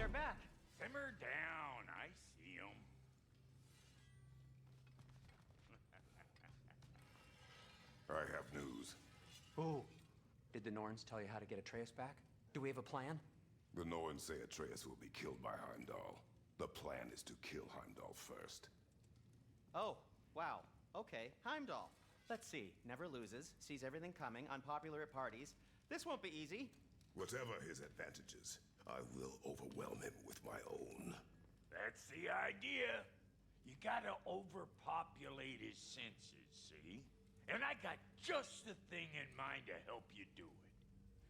they're back. Simmer down, I see them. I have news. Ooh. Did the Norns tell you how to get Atreus back? Do we have a plan? The Norns say Atreus will be killed by Heimdall. The plan is to kill Heimdall first. Oh, wow. Okay, Heimdall. Let's see. Never loses, sees everything coming, unpopular at parties. This won't be easy. Whatever his advantages, I will overwhelm him with my own. That's the idea. You gotta overpopulate his senses, see? And I got just the thing in mind to help you do it.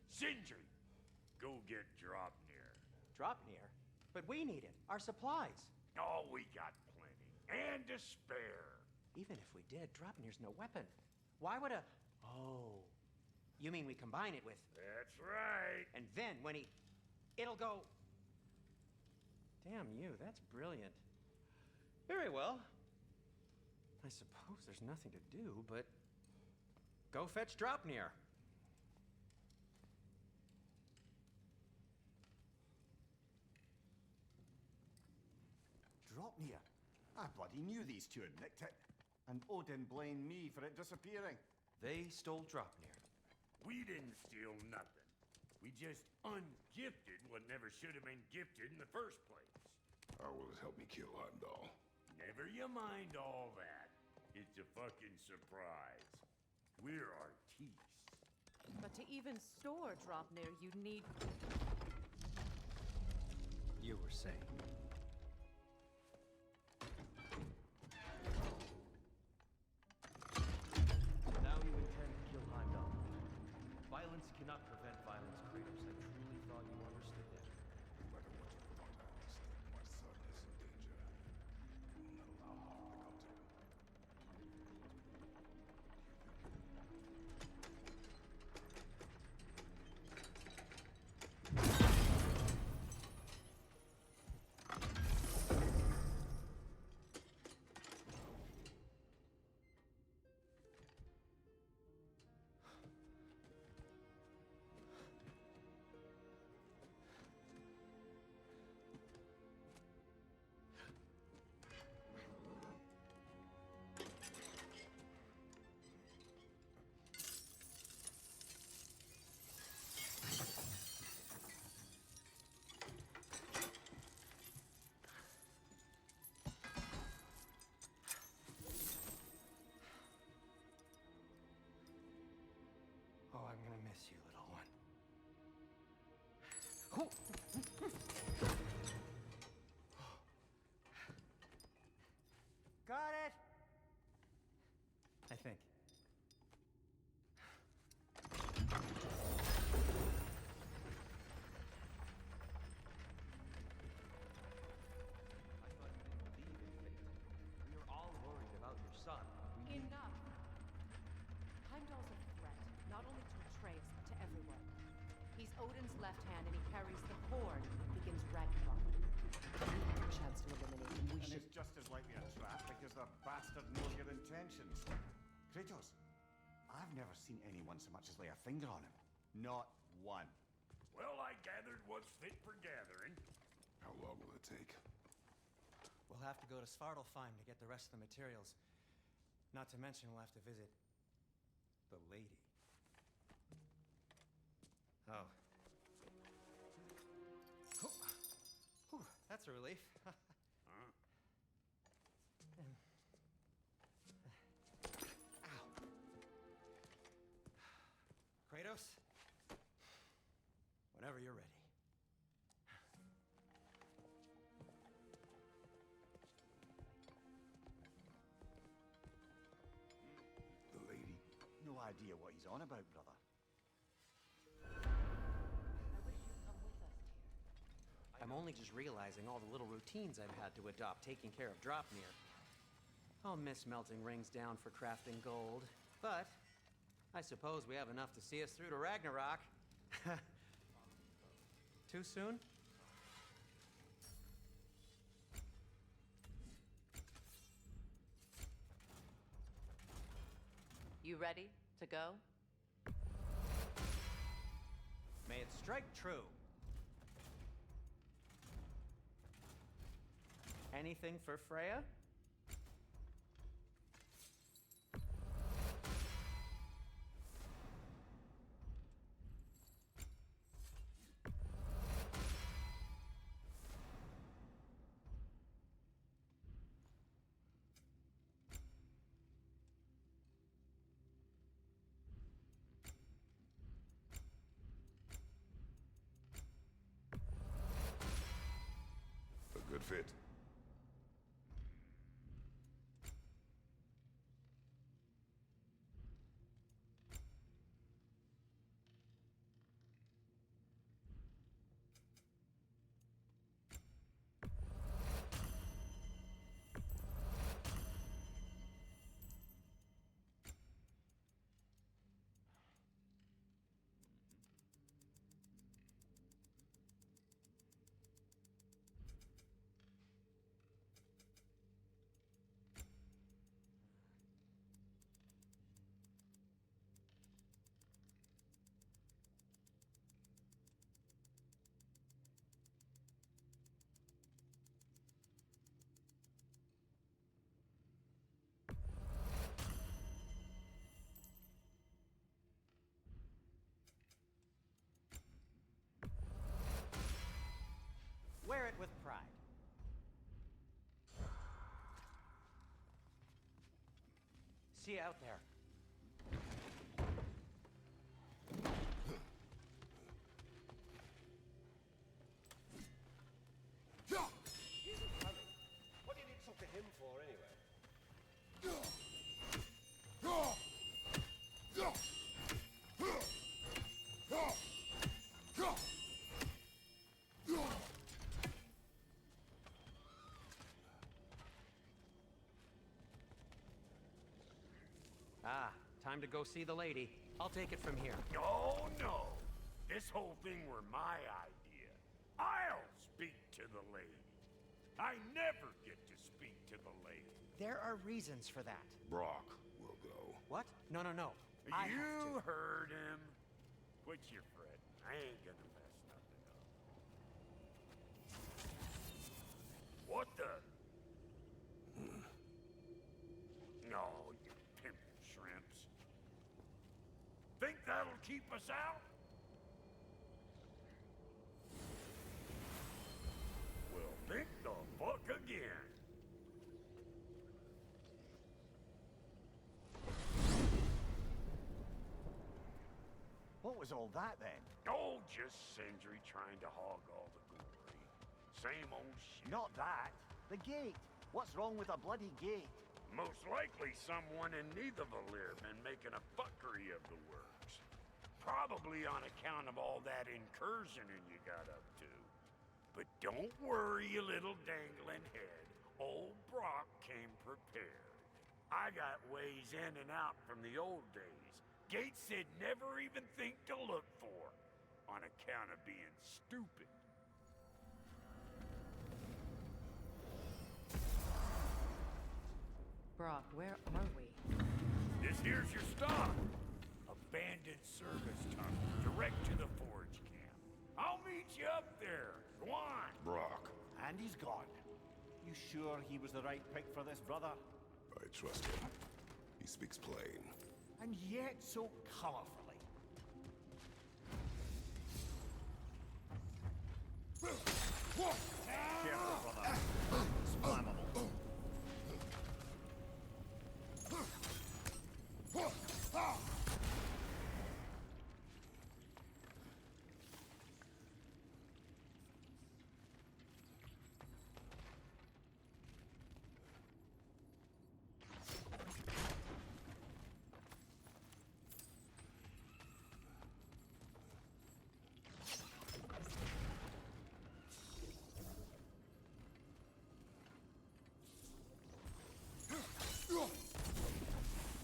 Sindri, go get Draupnir. Draupnir? But we need it. Our supplies. Oh, we got plenty. And to spare. Even if we did, Draupnir's no weapon. Why would a... Oh. You mean we combine it with... That's right. And then when he... It'll go... Damn you, that's brilliant. Very well. I suppose there's nothing to do, but... Go fetch Draupnir. Draupnir? I bloody knew these two had nicked it. And Odin blamed me for it disappearing. They stole Draupnir. We didn't steal nothing. We just ungifted what never should have been gifted in the first place. How will it help me kill Heimdall? Never you mind all that. It's a fucking surprise. We're artistes. But to even store Draupnir, you'd need... You were saying. Now you intend to kill Heimdall. Violence cannot prevent violence, Kratos. I truly thought you understood that. No matter what you thought I understood, my son is in danger. I will not allow harm to come to him. Oh, I'm gonna miss you, little one. Got it! I think. I thought you didn't believe in fate. We are all worried about your son. Enough! Heimdall's a threat, not only to Atreus, but to everyone. He's Odin's left hand, and he carries the cord that begins Ragnarok. If we have a chance to eliminate him, we And should... it's just as likely a trap because the bastard knows your intentions. Kratos, I've never seen anyone so much as lay a finger on him. Not one. Well, I gathered what's fit for gathering. How long will it take? We'll have to go to Svartalfheim to get the rest of the materials. Not to mention we'll have to visit... the lady. Oh. Whew, that's a relief. Ow. Kratos? Whenever you're ready. The lady? No idea what he's on about, brother. I wish you'd come with us, dear. I'm only just realizing all the little routines I've had to adopt taking care of Draupnir. I'll miss melting rings down for crafting gold, but I suppose we have enough to see us through to Ragnarok. Too soon? You ready to go? May it strike true. Anything for Freya? A good fit. Wear it with pride. See you out there. What do you need to talk to him for, anyway? Ah, time to go see the lady. I'll take it from here. Oh, no. This whole thing were my idea. I'll speak to the lady. I never get to speak to the lady. There are reasons for that. Brock will go. What? No, no, no. I have You to. heard him. Quit your fretting. I ain't gonna mess nothing up. What the? No, you pimpin' shrimps. Think that'll keep us out? Well, think the fuck again. What was all that then? Oh, just Sindri trying to hog all the glory. Same old shit. Not that. The gate. What's wrong with a bloody gate? Most likely someone in Nidavellir been making a fuckery of the works. Probably on account of all that incursioning you got up to. But don't worry, you little dangling head. Old Brock came prepared. I got ways in and out from the old days. Gates said never even think to look for, on account of being stupid. Brock, where are we? This here's your stop. Abandoned service tunnel, direct to the forge camp. I'll meet you up there. Go on. Brock, And he's gone. You sure he was the right pick for this, brother? I trust him. He speaks plain. And yet so colorfully. Careful, brother. It's flammable.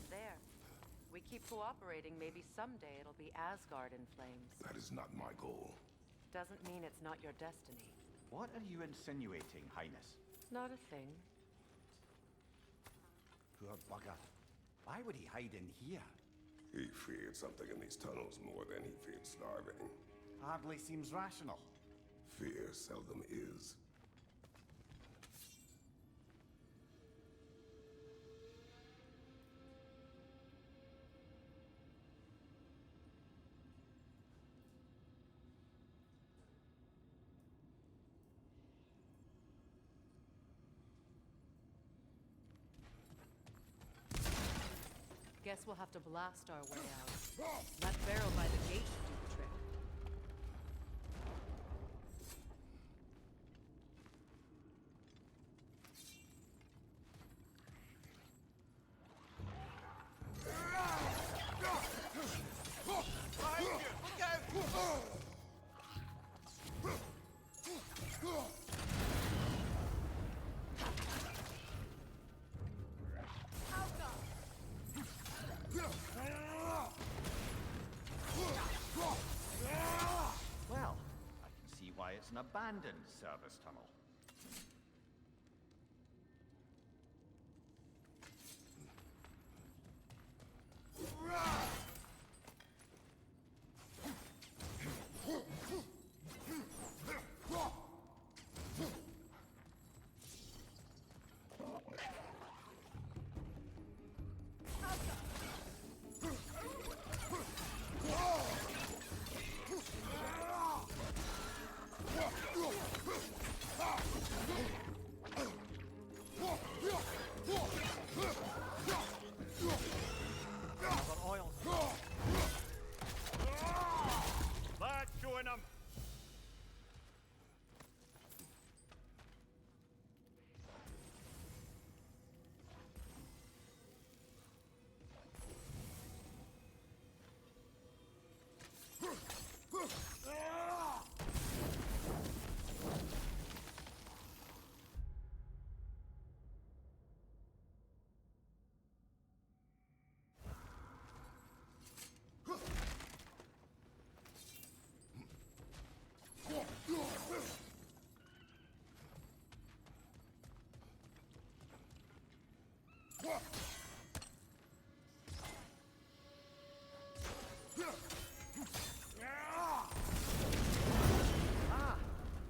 There. We keep cooperating, maybe someday it'll be Asgard in flames. That is not my goal. Doesn't mean it's not your destiny. What are you insinuating, Highness? Not a thing. Poor bugger. Why would he hide in here? He feared something in these tunnels more than he feared starving. Hardly seems rational. Fear seldom is. Guess we'll have to blast our way out. That barrel by the gate should do the trick. Well, I can see why it's an abandoned service tunnel.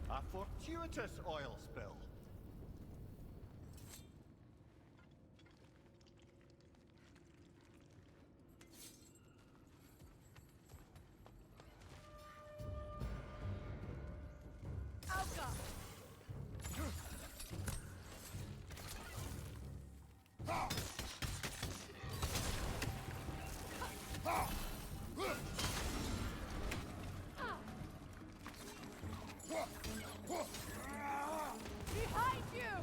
A fortuitous oil spill. Behind you!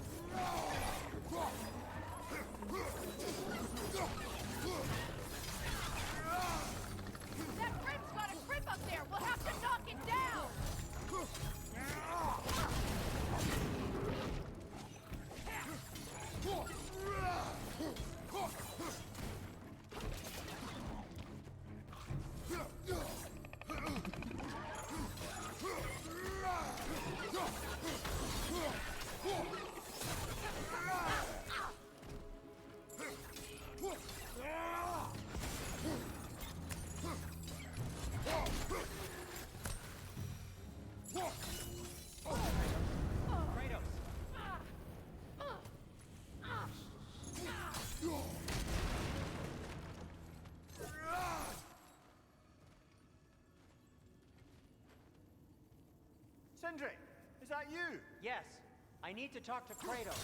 That Grim's got a grip up there! We'll have to knock it down! Sindri, is that you? Yes, I need to talk to Kratos.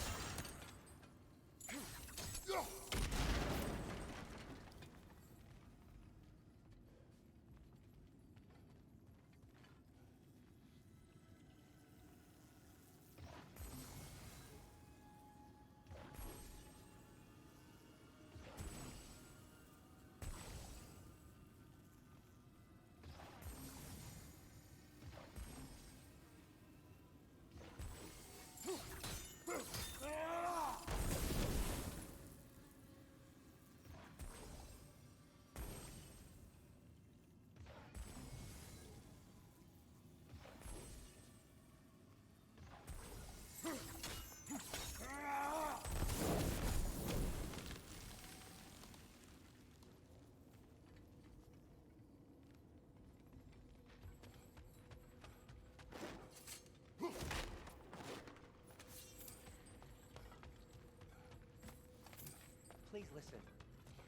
Please listen.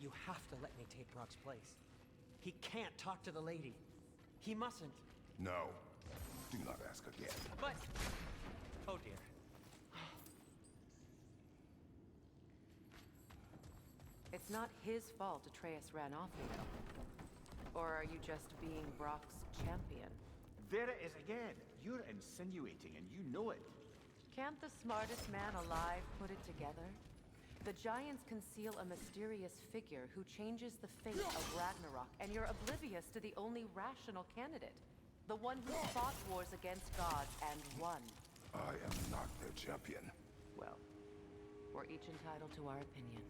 You have to let me take Brock's place. He can't talk to the lady. He mustn't. No. Do not ask again. But... Oh dear. It's It's not his fault Atreus ran off, you know. Or are you just being Brock's champion? There it is again. You're insinuating, and you know it. Can't the smartest man alive put it together? The Giants conceal a mysterious figure who changes the fate of Ragnarok, and you're oblivious to the only rational candidate. The one who fought wars against gods and won. I am not their champion. Well, we're each entitled to our opinion.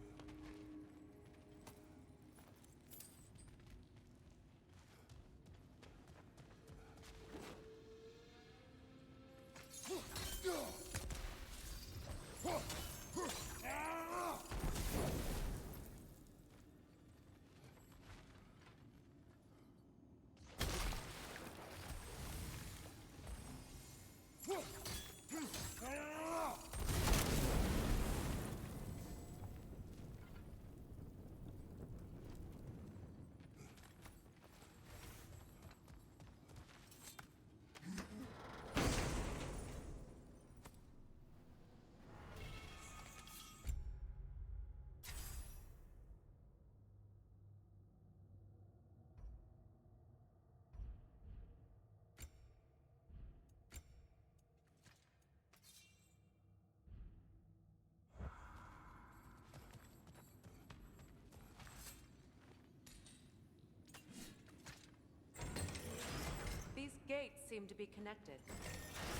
These gates seem to be connected.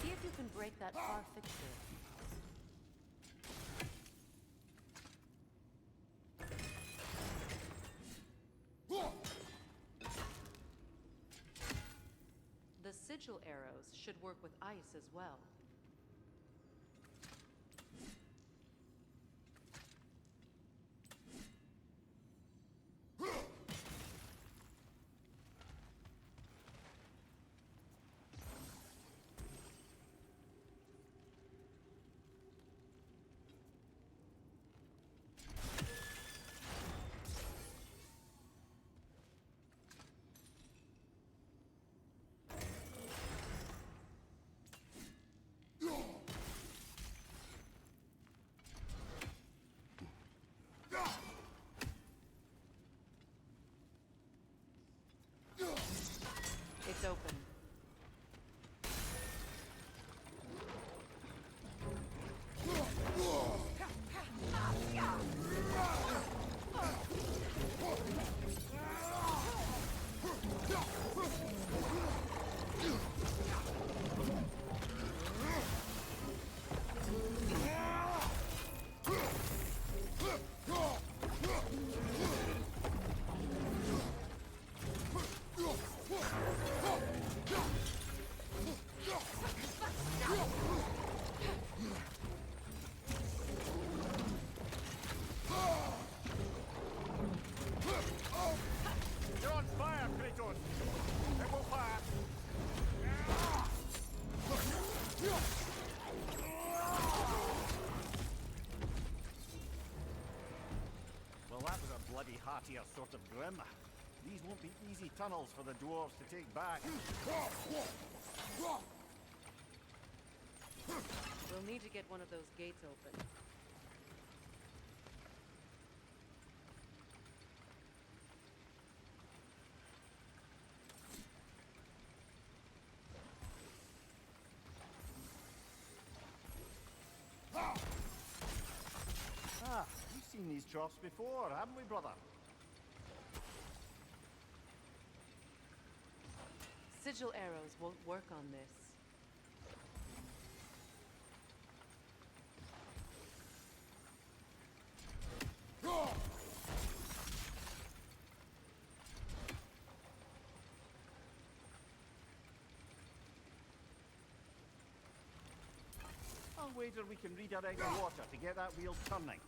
See if you can break that far fixture. The sigil arrows should work with ice as well. It's open. You're on fire, Kratos! It will pass! Well, that was a bloody heartier sort of grim. These won't be easy tunnels for the dwarves to take back. We'll need to get one of those gates open. Ah, we've seen these troughs before, haven't we, brother? Sigil arrows won't work on this. I'll wager we can redirect the water to get that wheel turning.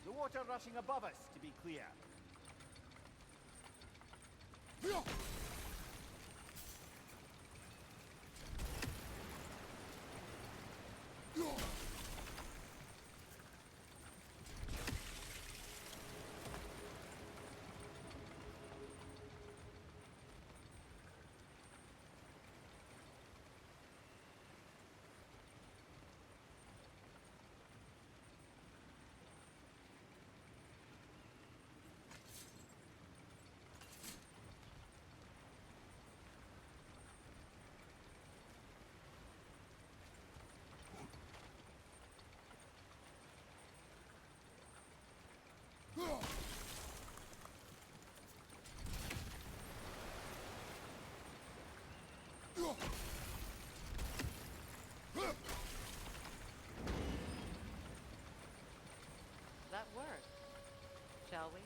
The water rushing above us, to be clear. shall we?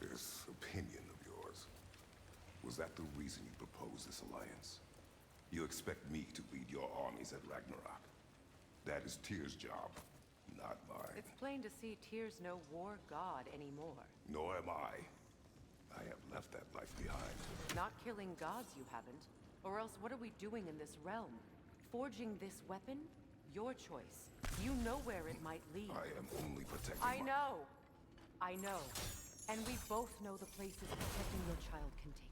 This opinion of yours, was that the reason you proposed this alliance? You expect me to lead your armies at Ragnarok? That is Tyr's job, not mine. It's plain to see Tyr's no war god anymore. Nor am I. I have left that life behind. Not killing gods, you haven't. Or else what are we doing in this realm? Forging this weapon? Your choice. You know where it might lead. I am only protecting I my... know. I know. And we both know the places protecting your child can take you.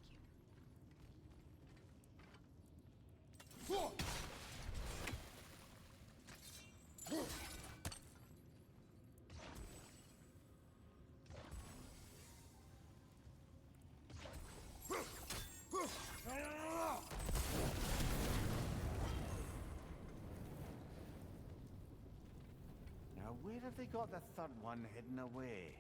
Now, where have they got the third one hidden away?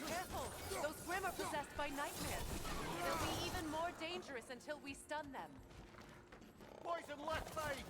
Careful! Those Grimm are possessed by nightmares. They'll be even more dangerous until we stun them. Poison left side!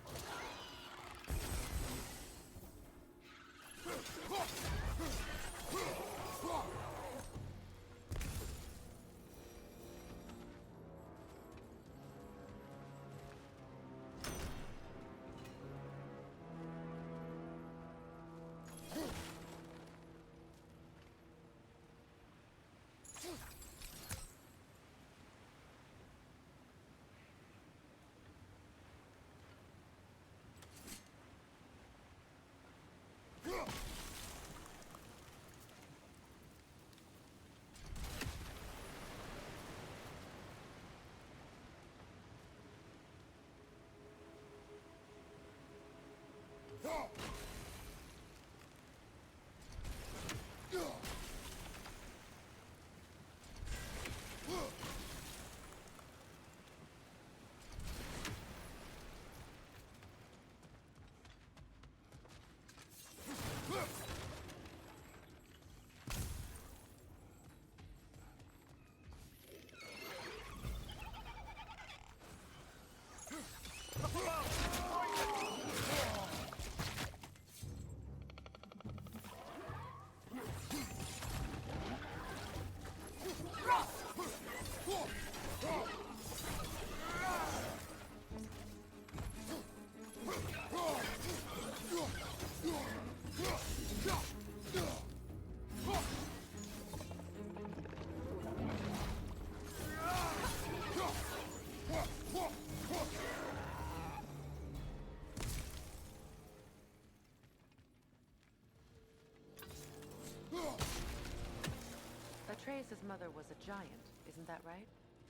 Atreus' mother was a giant, isn't that right?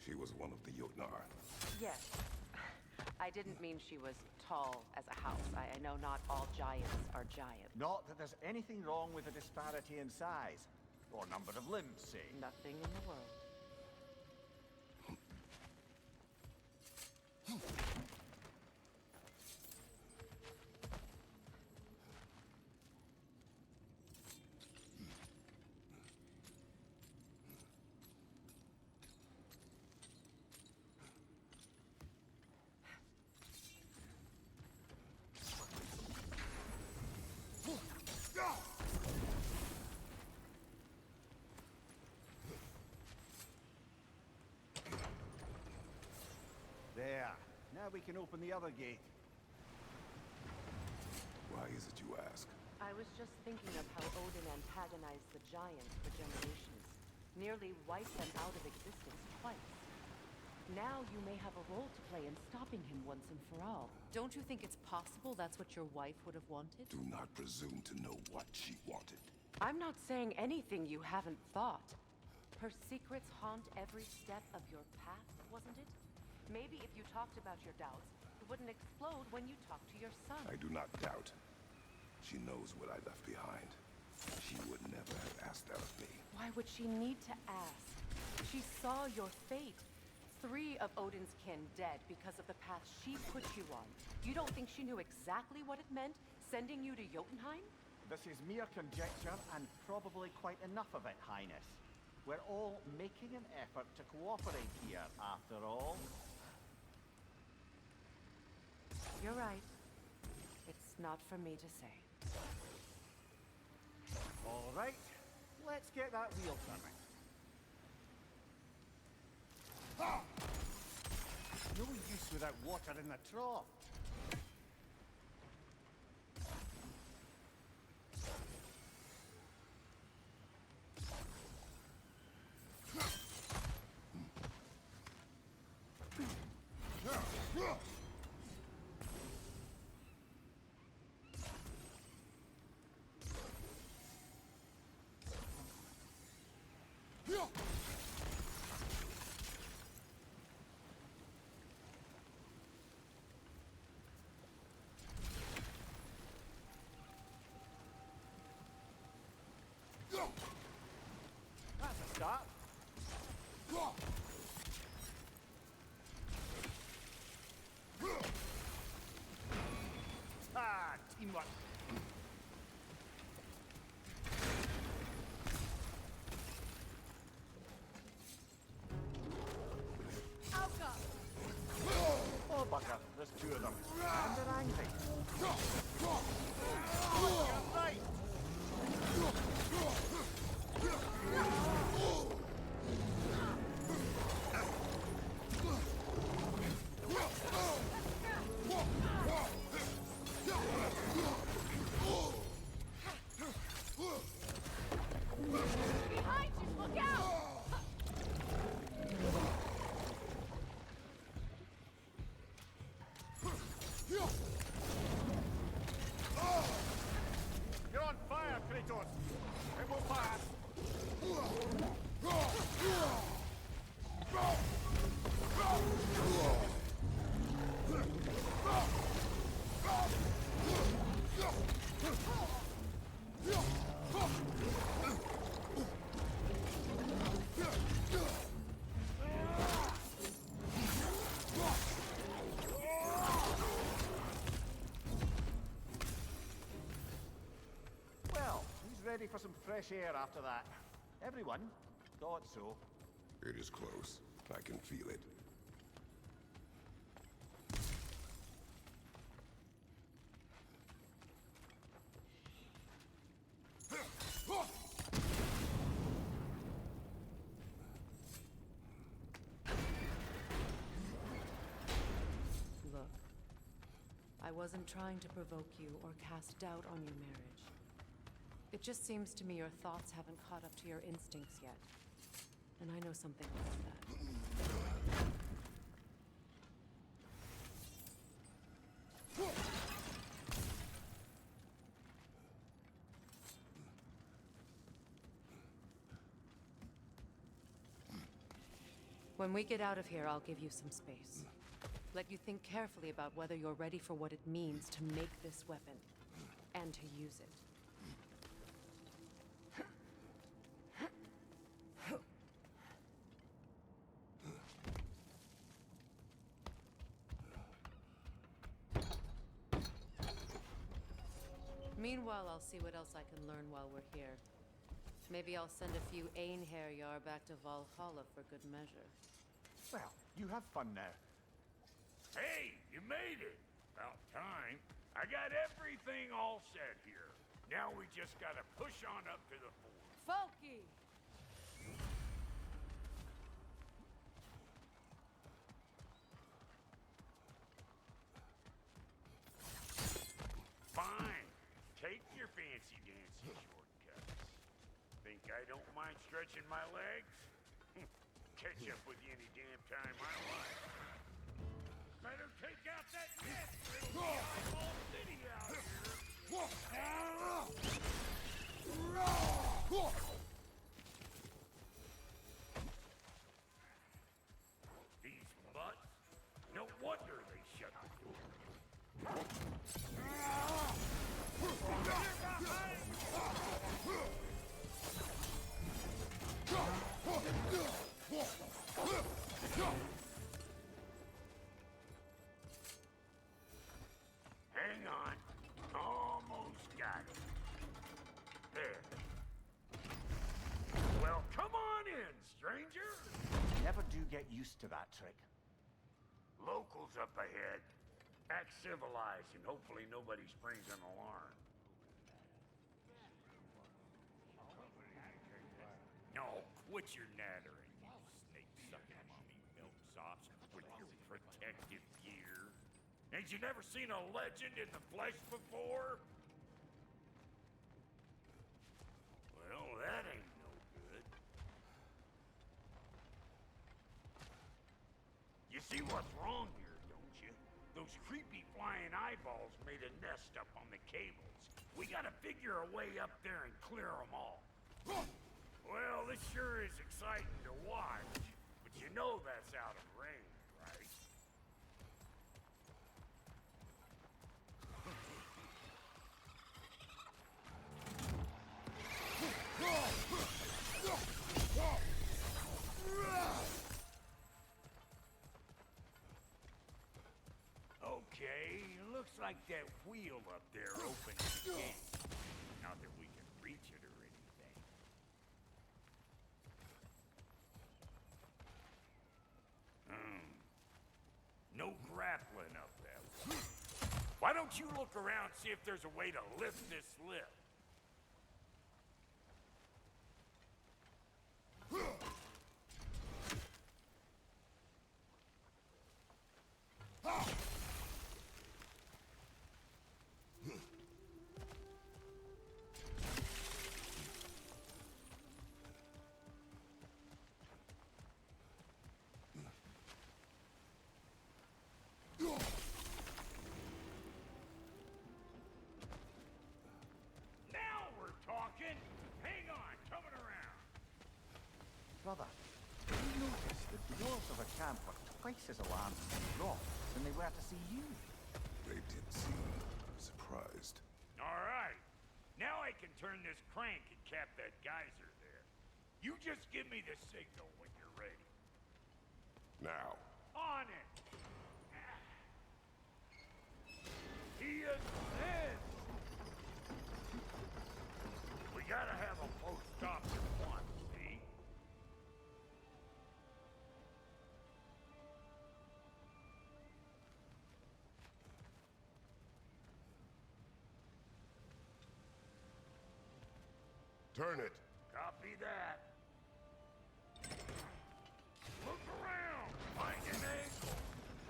She was one of the Jotnar. Yes. I didn't mean she was tall as a house. I know not all giants are giants. Not that there's anything wrong with a disparity in size, or number of limbs, say. Nothing in the world. There. Now we can open the other gate. Why is it you ask? I was just thinking of how Odin antagonized the giants for generations. Nearly wiped them out of existence twice. Now you may have a role to play in stopping him once and for all. Don't you think it's possible that's what your wife would have wanted? Do not presume to know what she wanted. I'm not saying anything you haven't thought. Her secrets haunt every step of your path, wasn't it? Maybe if you talked about your doubts, it wouldn't explode when you talk to your son. I do not doubt. She knows what I left behind. She would never have asked that of me. Why would she need to ask? She saw your fate. 3 of Odin's kin dead because of the path she put you on. You don't think she knew exactly what it meant, sending you to Jotunheim? This is mere conjecture, and probably quite enough of it, Highness. We're all making an effort to cooperate here, after all. You're right. It's not for me to say. All right, let's get that wheel turning. No use without water in the trough. That's a start. Ah, teamwork. Oh, bugger, there's 2 of them. And they're angry. Oh, you're right. Behind you! Look out! You're on fire, Kratos. It will pass. Well, he's ready for some fresh air after that. Everyone thought so. It is close. I can feel it. Look, I wasn't trying to provoke you or cast doubt on your marriage. It just seems to me your thoughts haven't caught up to your instincts yet. And I know something about that. When we get out of here, I'll give you some space. Let you think carefully about whether you're ready for what it means to make this weapon, and to use it. Meanwhile, I'll see what else I can learn while we're here. Maybe I'll send a few Einherjar back to Valhalla for good measure. Well, you have fun now. Hey, you made it! About time. I got everything all set here. Now we just gotta push on up to the fort. Folky! Fine. Take your fancy-dancy shortcuts. Think I don't mind stretching my legs? Catch up with you any damn time I like. Better take out that net, or it'll be eyeball city out here. These mutts? No wonder they shut the door. get used to that trick. Locals up ahead. Act civilized, and hopefully nobody springs an alarm. No, quit your nattering, you snake-sucking mommy milksops with your protective gear. Ain't you never seen a legend in the flesh before? Well, that ain't no good. You see what's wrong here, don't you? Those creepy flying eyeballs made a nest up on the cables. We gotta figure a way up there and clear them all. Well, this sure is exciting to watch, but you know that's out of range, right? Okay, looks like that wheel up there opens the gate. Not that we can reach it or anything. No grappling up that way. Why don't you look around, see if there's a way to lift this lift? Now we're talking! Hang on, coming around. Brother, did you notice the doors of a camp were twice as alarmed to see Roth than they were to see you? They did seem surprised. All right. Now I can turn this crank and cap that geyser there. You just give me the signal when you're ready. Now, On it! He assists! We gotta have a post stop at once, see? turn it. Copy that. Look around! Find an angle!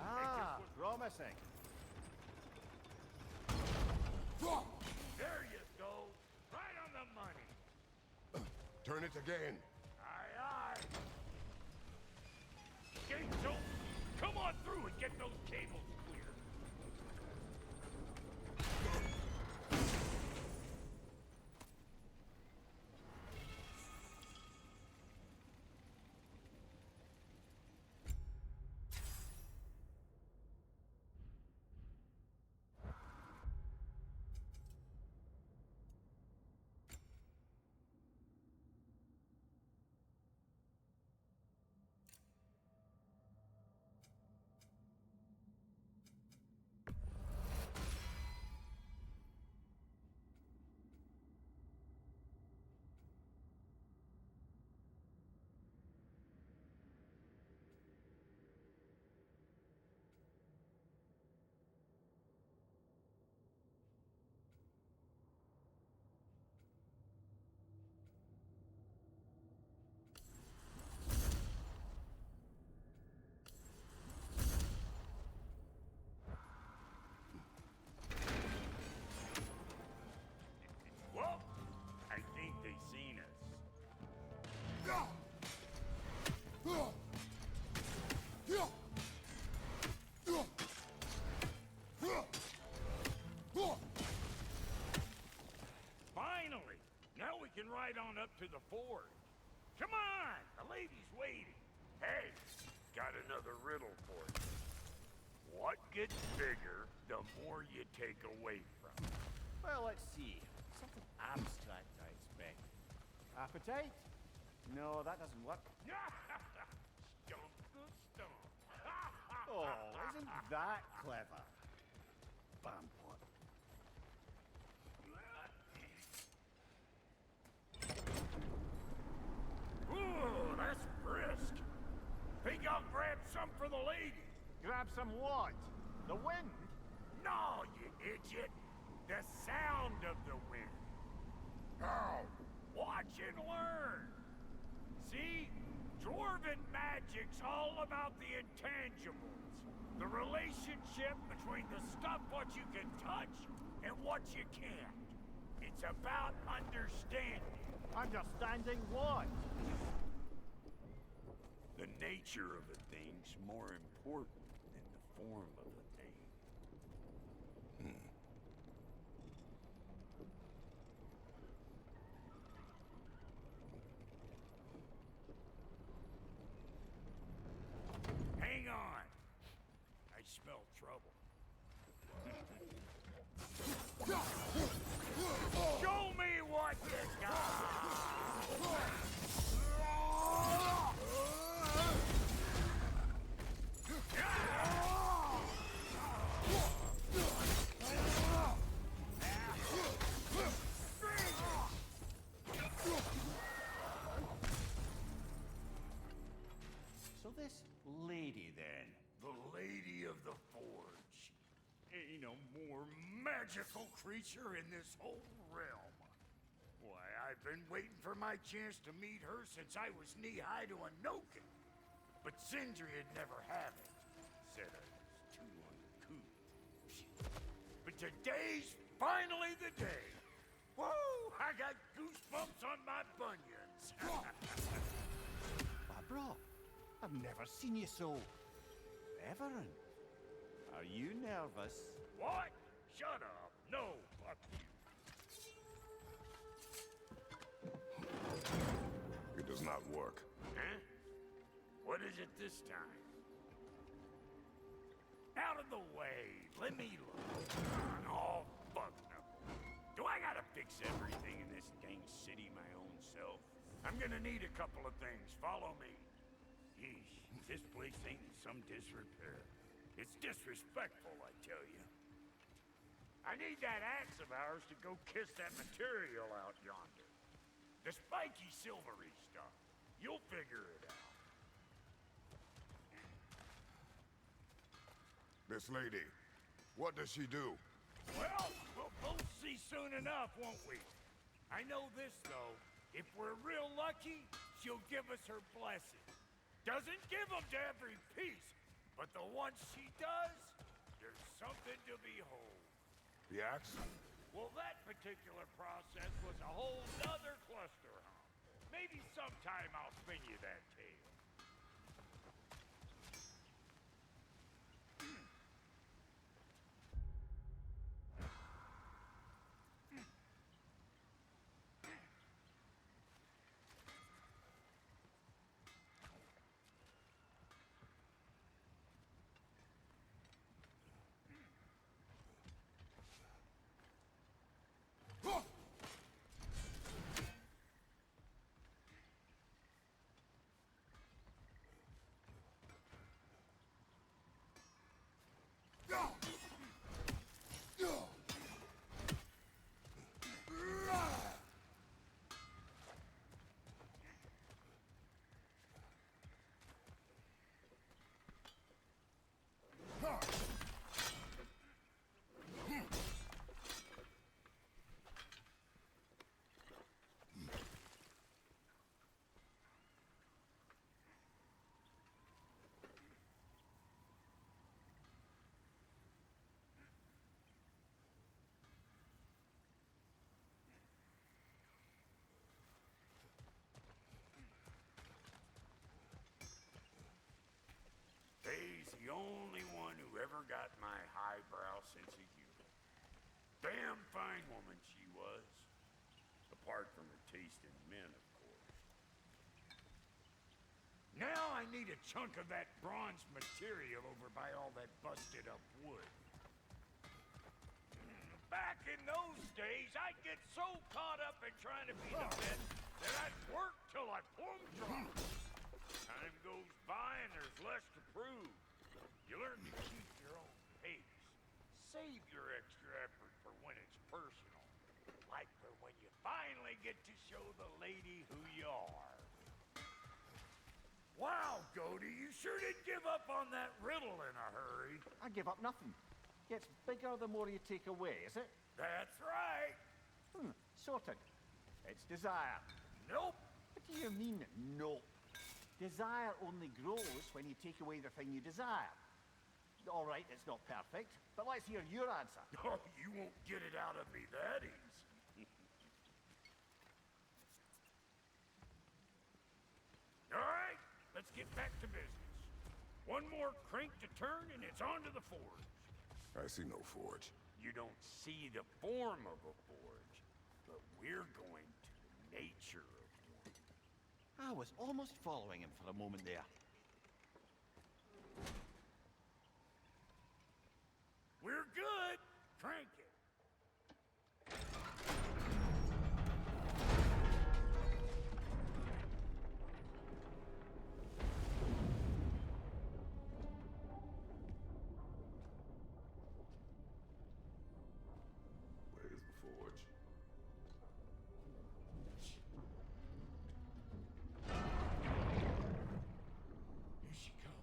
Ah, promising. There you go! Right on the money! Turn it again. Aye, aye! Gates open! Come on through and get those cables clear! Whoa! I think they seen us. Finally! Now we can ride on up to the forge. Come on! The lady's waiting. Hey, got another riddle for you. What gets bigger the more you take away from it? Well, let's see. Something abstract, I expect. Appetite? No, that doesn't work. Stump the stump. Oh, isn't that clever? Bampot. Ooh, that's brisk. Think I'll grab some what? The wind? No, you idiot! The sound of the wind. How? Watch and learn. See? Dwarven magic's all about the intangibles. The relationship between the stuff what you can touch and what you can't. It's about understanding. Understanding what? The nature of a thing's more important than the form of a thing. Hang on. I smell trouble. Show me what you got! So this lady then? The Lady of the Forge. Ain't a more magical creature in this whole realm. Why, I've been waiting for my chance to meet her since I was knee-high to a Noken. But Sindri'd never have it. Said I was too uncouth. But today's finally the day. Whoa! I got goosebumps on my bunions. Barbara, I've never seen you so reverent. Are you nervous? What? Shut up. No, fuck you. It does not work. Huh? What is it this time? Out of the way. Let me look. Oh, fuck no. Do I gotta fix everything in this dang city my own self? I'm gonna need a couple of things. Follow me. Yeesh, this place ain't in some disrepair. It's disrespectful, I tell you. I need that axe of ours to go kiss that material out yonder. The spiky silvery stuff. You'll figure it out. This lady, what does she do? Well, we'll both see soon enough, won't we? I know this, though. If we're real lucky, she'll give us her blessing. Doesn't give them to every piece, but the ones she does, there's something to behold. The axe? Well, that particular process was a whole nother cluster hump. Maybe sometime I'll spin you that tale. Faye's the only one who ever got my highbrow sense of humor. Damn fine woman she was. Apart from her taste in men, of course. Now I need a chunk of that bronze material over by all that busted up wood. Back in those days, I'd get so caught up in trying to be the best that I'd work till I plumb dropped. Time goes by and there's less to prove. You learn to keep your own pace. Save your extra effort for when it's personal. Like for when you finally get to show the lady who you are. Wow, Cody, you sure did give up on that riddle in a hurry. I give up nothing. Gets bigger the more you take away, is it? That's right. Sorted. It's desire. Nope. What do you mean, nope? Desire only grows when you take away the thing you desire. All right, it's not perfect, but let's hear your answer. Oh, you won't get it out of me that easy. All right, let's get back to business. One more crank to turn and it's on to the forge. I see no forge. You don't see the form of a forge, but we're going to the nature of one. I was almost following him for a moment there. We're good. Crank it. Where's the forge? Here she comes.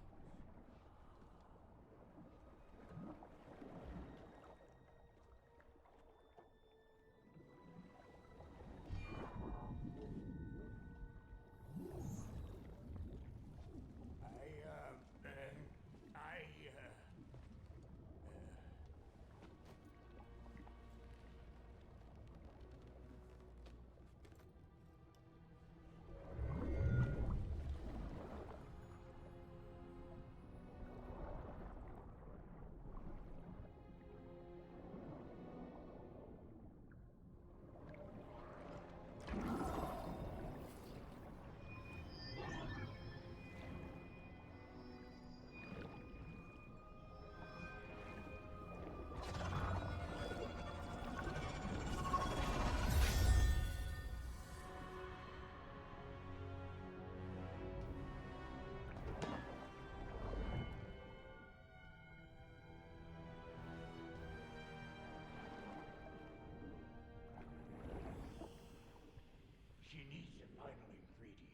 She needs the final ingredient.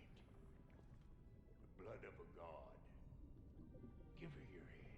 The blood of a god. Give her your hand.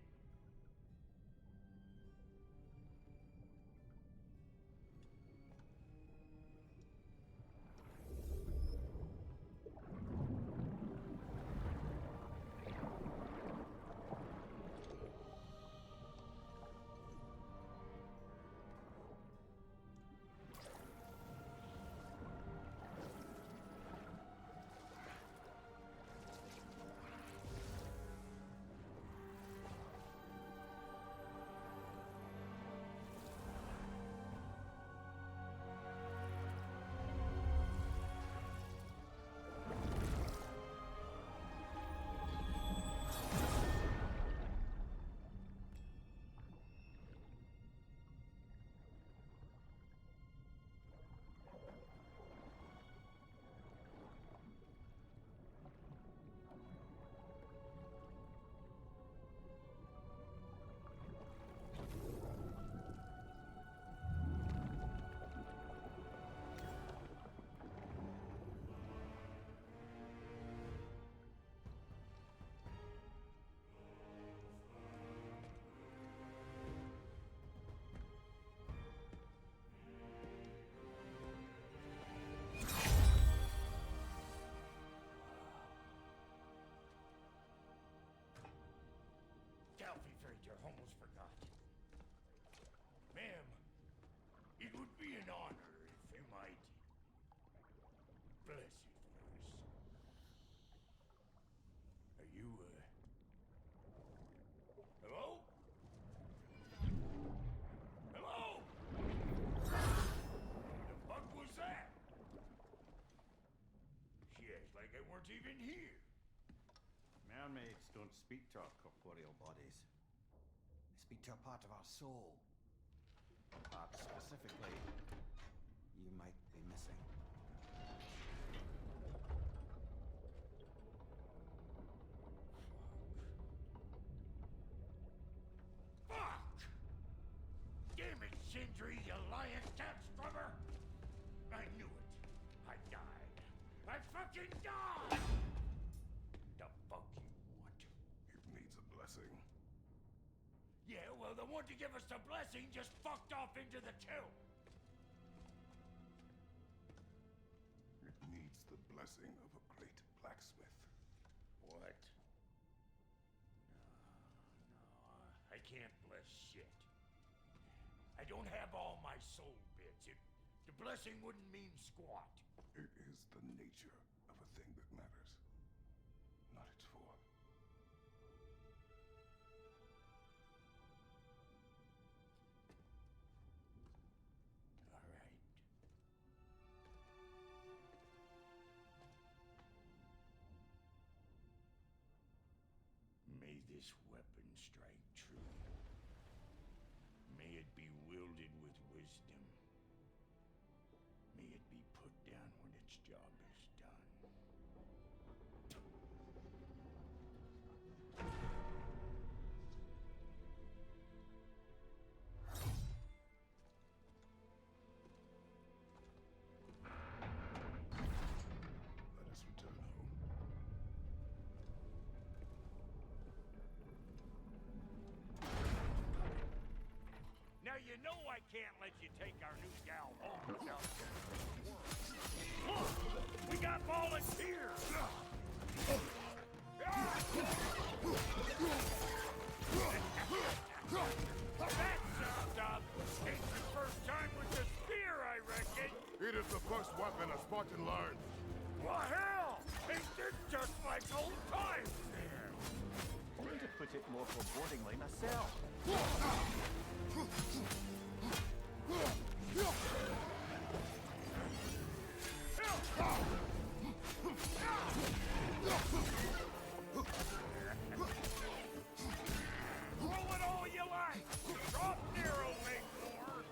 Delphi Frater almost forgot. Ma'am, it would be an honor if you might bless it for us. Are you, hello? Hello? The fuck was that? She acts like I weren't even here. Mermaids don't speak to our corporeal bodies. They speak to a part of our soul. A part specifically you might be missing. Fuck! Damn it, Sindri, you lying cat scrubber! I knew it. I died. I fucking died! The fuck fellow, the one to give us the blessing, just fucked off into the tomb. It needs the blessing of a great blacksmith. What? No, I can't bless shit. I don't have all my soul bits. The blessing wouldn't mean squat. It is the nature of a thing that matters, not its form. All right. May this weapon strike true. May it be wielded with wisdom. May it be put down when its job is done. Let us return home. Now you know I can't let you take our new gal home without Look! We got volunteers! That sounds up! It's the first time with the spear, I reckon! It is the first weapon a Spartan learned. Well, hell! Ain't this just like old times there? To put it more forebodingly myself. Throw it all you like! Drop Nero, make more!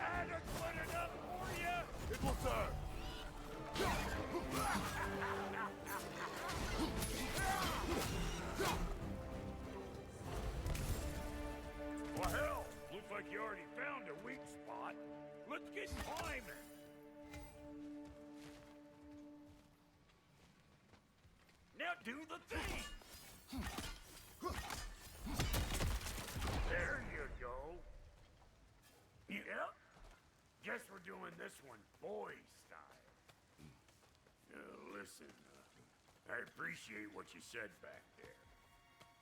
Adequate enough for you? It will serve. Well, hell, looks like you already found a weak spot. Let's get climbing. Now do the thing. There you go. Yep. Guess we're doing this one boy style. Listen, I appreciate what you said back there.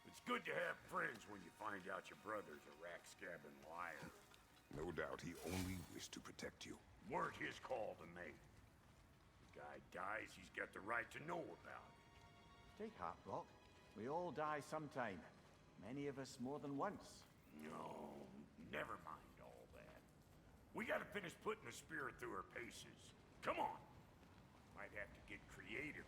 It's good to have friends when you find out your brother's a rack-scabbing liar. No doubt he only wished to protect you. Weren't his call to make. The guy dies, he's got the right to know about it. Take heart, Brock. We all die sometime. Many of us more than once. No, never mind all that. We gotta finish putting the spirit through her paces. Come on. Might have to get creative.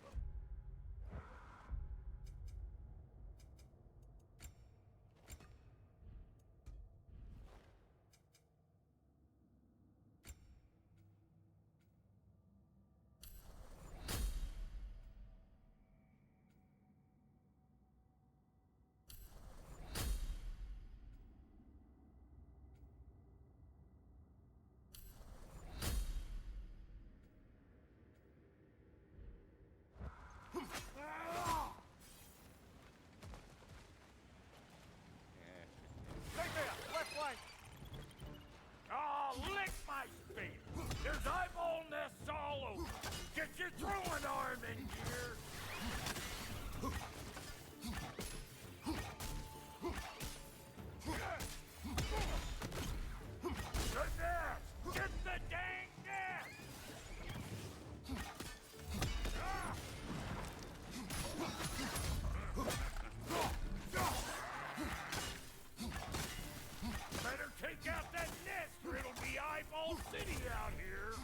Right there, left flank. Oh, lick my spit! There's eyeball nests all over. Get your throwing arm in gear. Good nest! Get the dang nest! Better take out that nest or it'll be Eyeball City out here.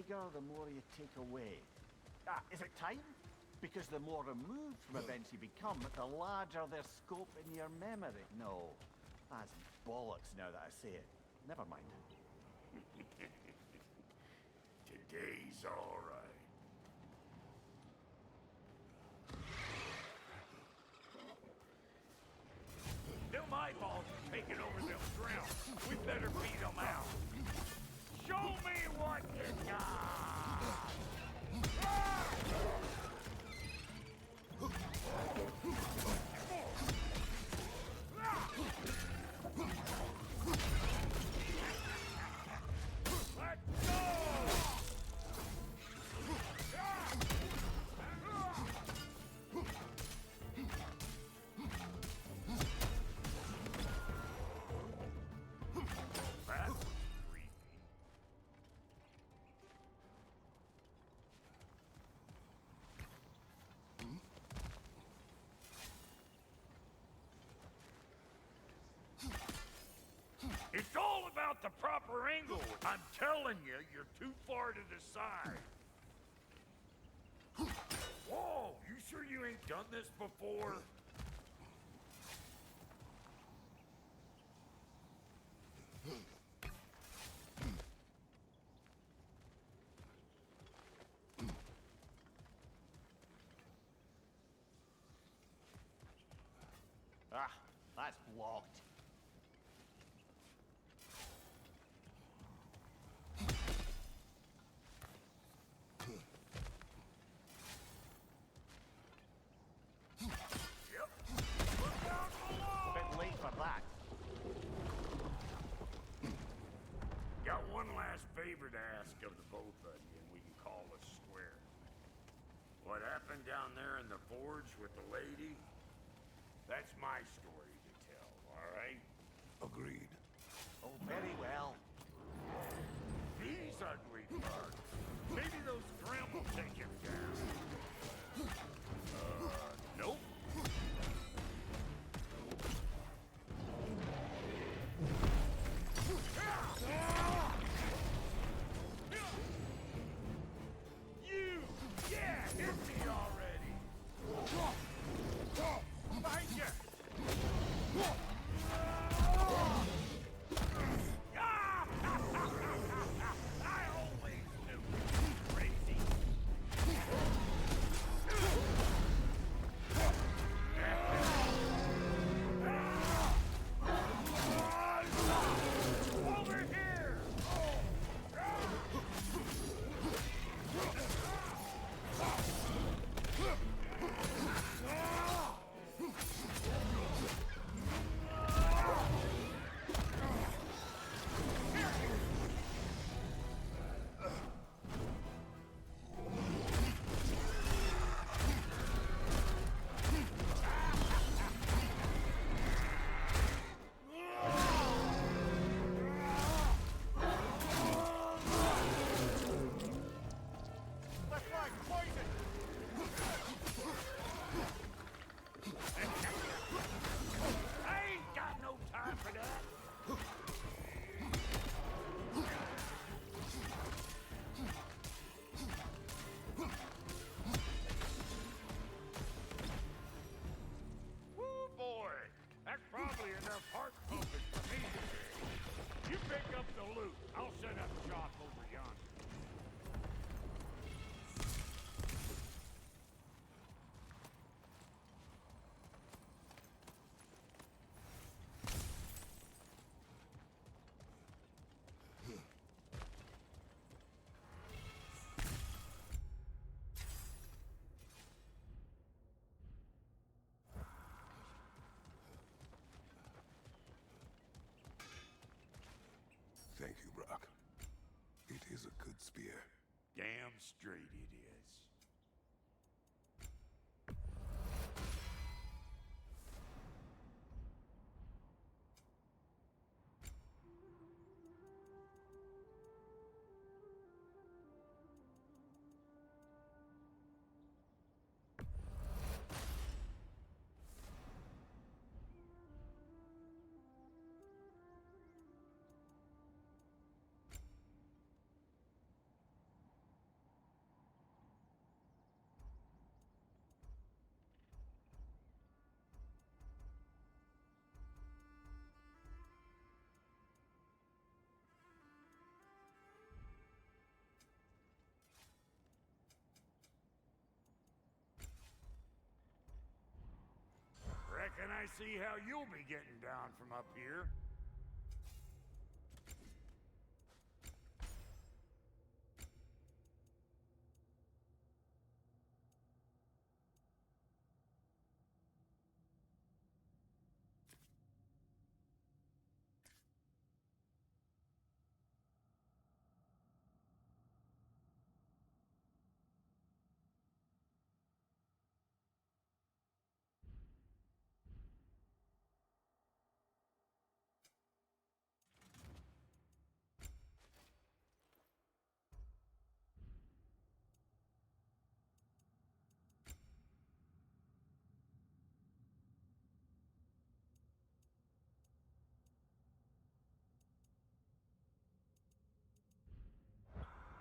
bigger, the more you take away. Is it time? Because the more removed from events you become, the larger their scope in your memory. No, that's bollocks now that I say it. Never mind. Today's all right. Them eyeballs are taking over them drowned. We better beat them out. Show me what you got! Let's go! That was creepy. It's all about the proper angle. I'm telling you, you're too far to the side. Whoa, you sure you ain't done this before? That's blocked. Yep. Look down below! Bit late for that. Got one last favor to ask of the both of you, and we can call it square. What happened down there in the forge with the lady? That's my story to tell, all right? Agreed. Oh, very well. These ugly bugs. Maybe those Grim will take him down. Nope. You! Yeah, hit me already! Behind you! I always knew you were crazy. Over here! That's like poison! I ain't got no time for that. Woo, boy. That's probably enough heart pumping for me today. You pick up the loot. I'll set up shop over yonder. Thank you, Brock. It is a good spear. Damn straight it is. Reckon I see how you'll be getting down from up here.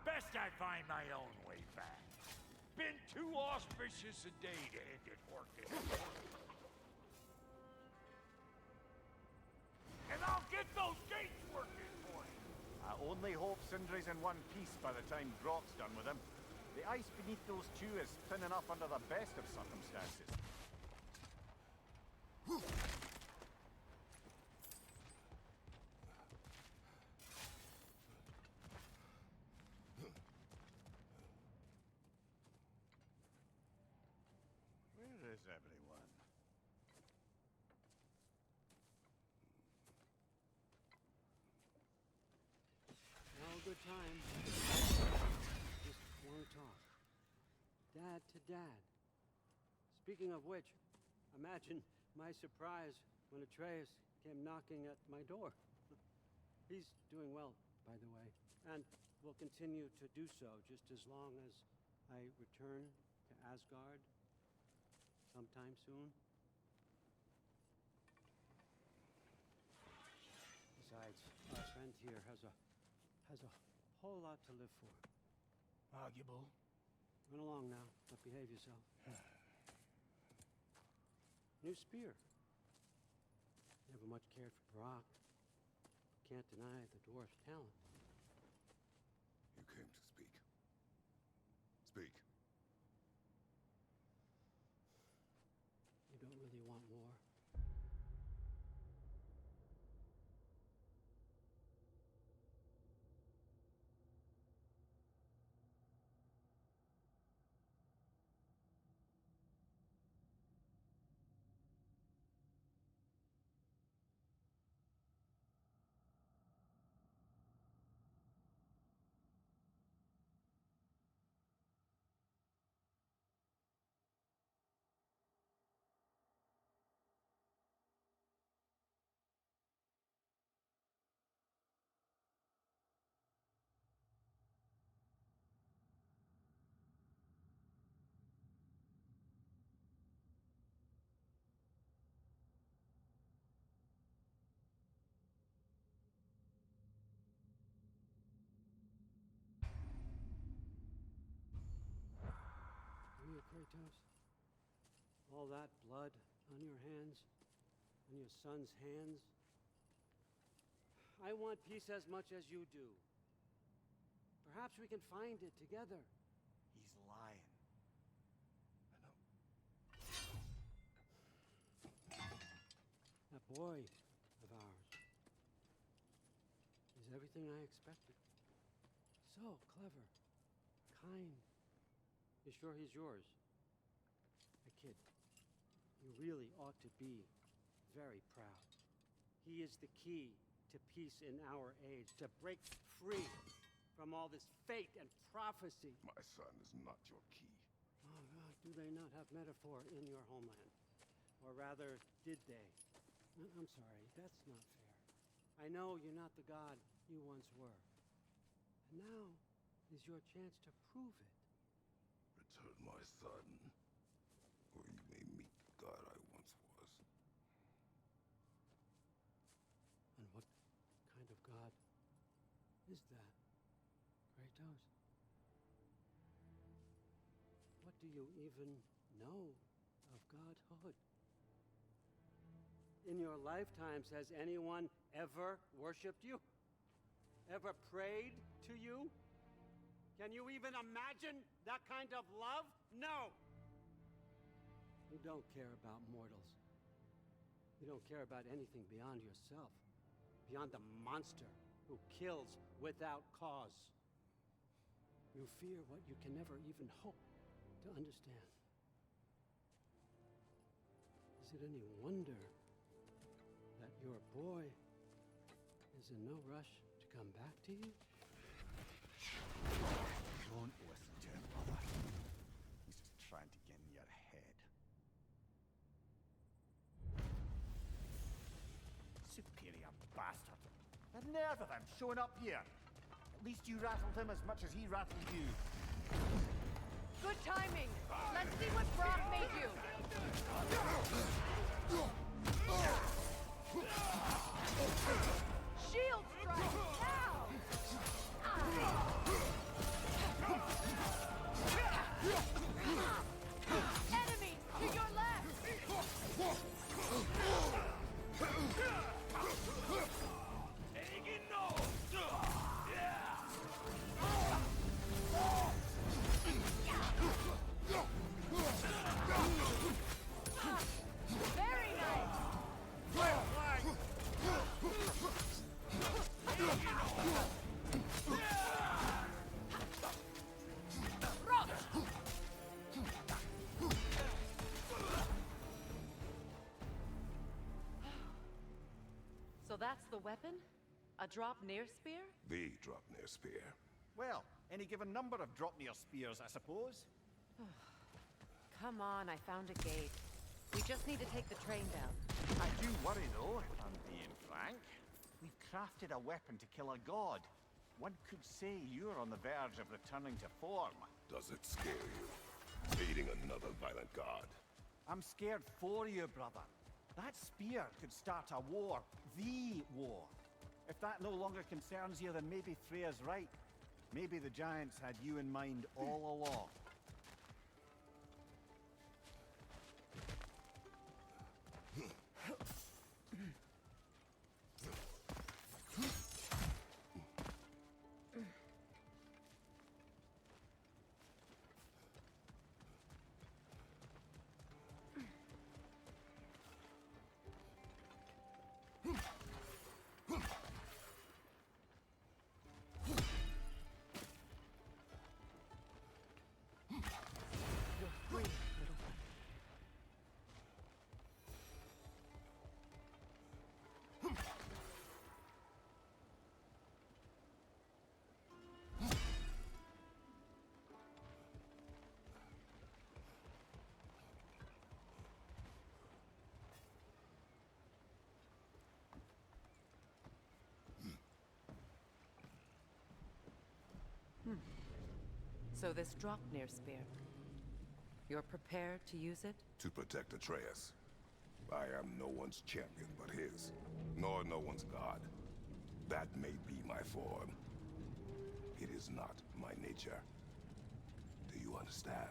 Best I find my own way back. Been too auspicious a day to end it working. And I'll get those gates working for you. I only hope Sindri's in one piece by the time Brock's done with him. The ice beneath those two is thin enough under the best of circumstances. Where is everyone? No good time. Just want to talk. Dad to dad. Speaking of which, imagine my surprise when Atreus came knocking at my door. He's doing well, by the way, and will continue to do so just as long as I return to Asgard sometime soon. Besides, our friend here has a whole lot to live for. Arguable. Run along now, but behave yourself. New spear. Never much cared for Brock. Can't deny the dwarf's talent. You came to speak. Speak. You don't really want more. Come here, Kratos. All that blood on your hands, on your son's hands. I want peace as much as you do. Perhaps we can find it together. He's lying. That boy of ours is everything I expected. So clever, kind. You sure he's yours? A kid. You really ought to be very proud. He is the key to peace in our age, to break free from all this fate and prophecy. My son is not your key. Oh, God, do they not have metaphor in your homeland? Or rather, did they? I'm sorry, that's not fair. I know you're not the god you once were. And now is your chance to prove it. Return my son, or you may meet the god I once was. And what kind of god is that, Kratos? What do you even know of godhood? In your lifetimes, has anyone ever worshipped you? Ever prayed to you? Can you even imagine that kind of love? No! You don't care about mortals. You don't care about anything beyond yourself, beyond the monster who kills without cause. You fear what you can never even hope to understand. Is it any wonder that your boy is in no rush to come back to you? Don't listen to him, brother. He's just trying to get in your head. Superior bastard. The nerve of him showing up here. At least you rattled him as much as he rattled you. Good timing. Let's see what Brock made you. Shield strike now! Enemy to your left! Very nice! So that's the weapon? A drop near spear? The Dropnir spear. Well, any given number of Dropnir spears, I suppose. Come on, I found a gate. We just need to take the train down. I do worry, though, if I'm being frank. We've crafted a weapon to kill a god. One could say you're on the verge of returning to form. Does it scare you? Aiding another violent god. I'm scared for you, brother. That spear could start a war. The war. If that no longer concerns you, then maybe Freya's right. Maybe the Giants had you in mind all along. So this Dropnir spear. You're prepared to use it? To protect Atreus. I am no one's champion but his, nor no one's god. That may be my form. It is not my nature. Do you understand?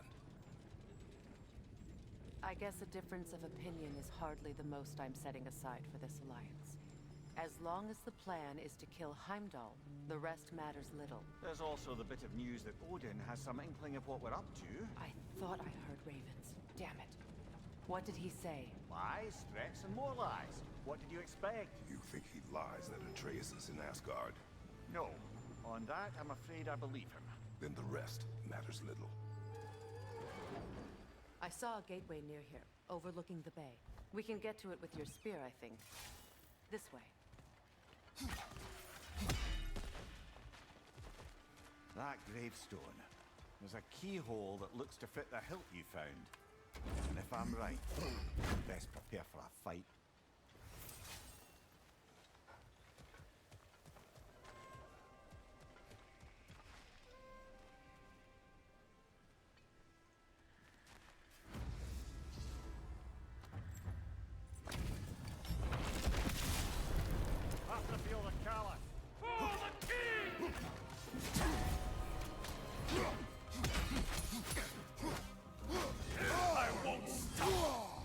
I guess a difference of opinion is hardly the most I'm setting aside for this alliance. As long as the plan is to kill Heimdall, the rest matters little. There's also the bit of news that Odin has some inkling of what we're up to. I thought I heard ravens. Damn it. What did he say? Lies, threats, and more lies. What did you expect? You think he lies that Atreus is in Asgard? No. On that, I'm afraid I believe him. Then the rest matters little. I saw a gateway near here, overlooking the bay. We can get to it with your spear, I think. This way. That gravestone. There's a keyhole that looks to fit the hilt you found. And if I'm right, best prepare for a fight. Have to feel the callous. For the king! I won't stop!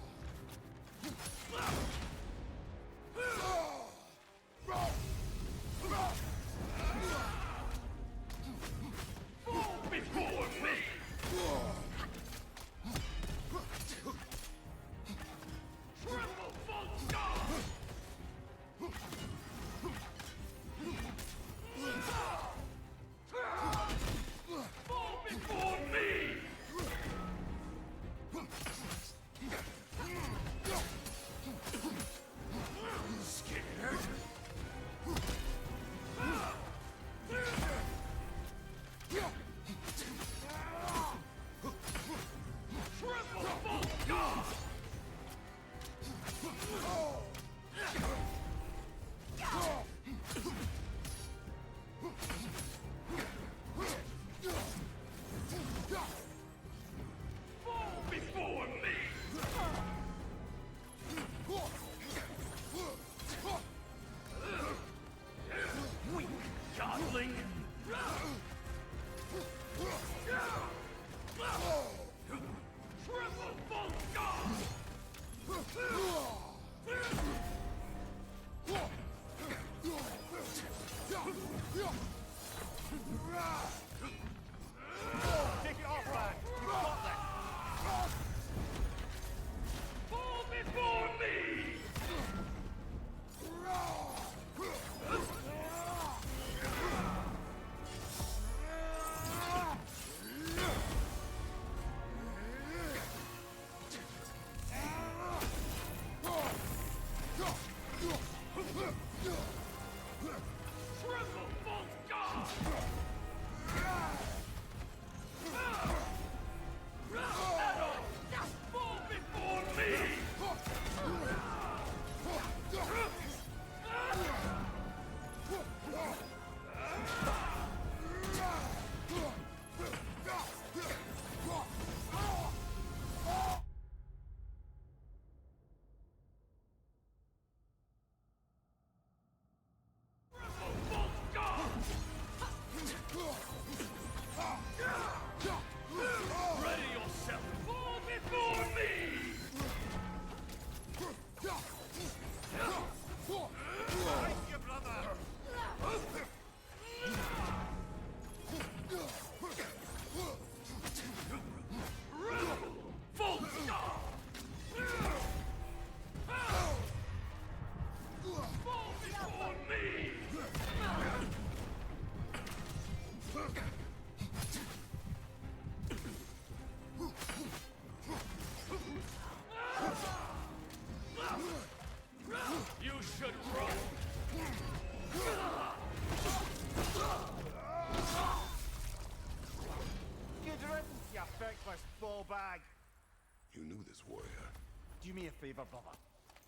Whatever, brother.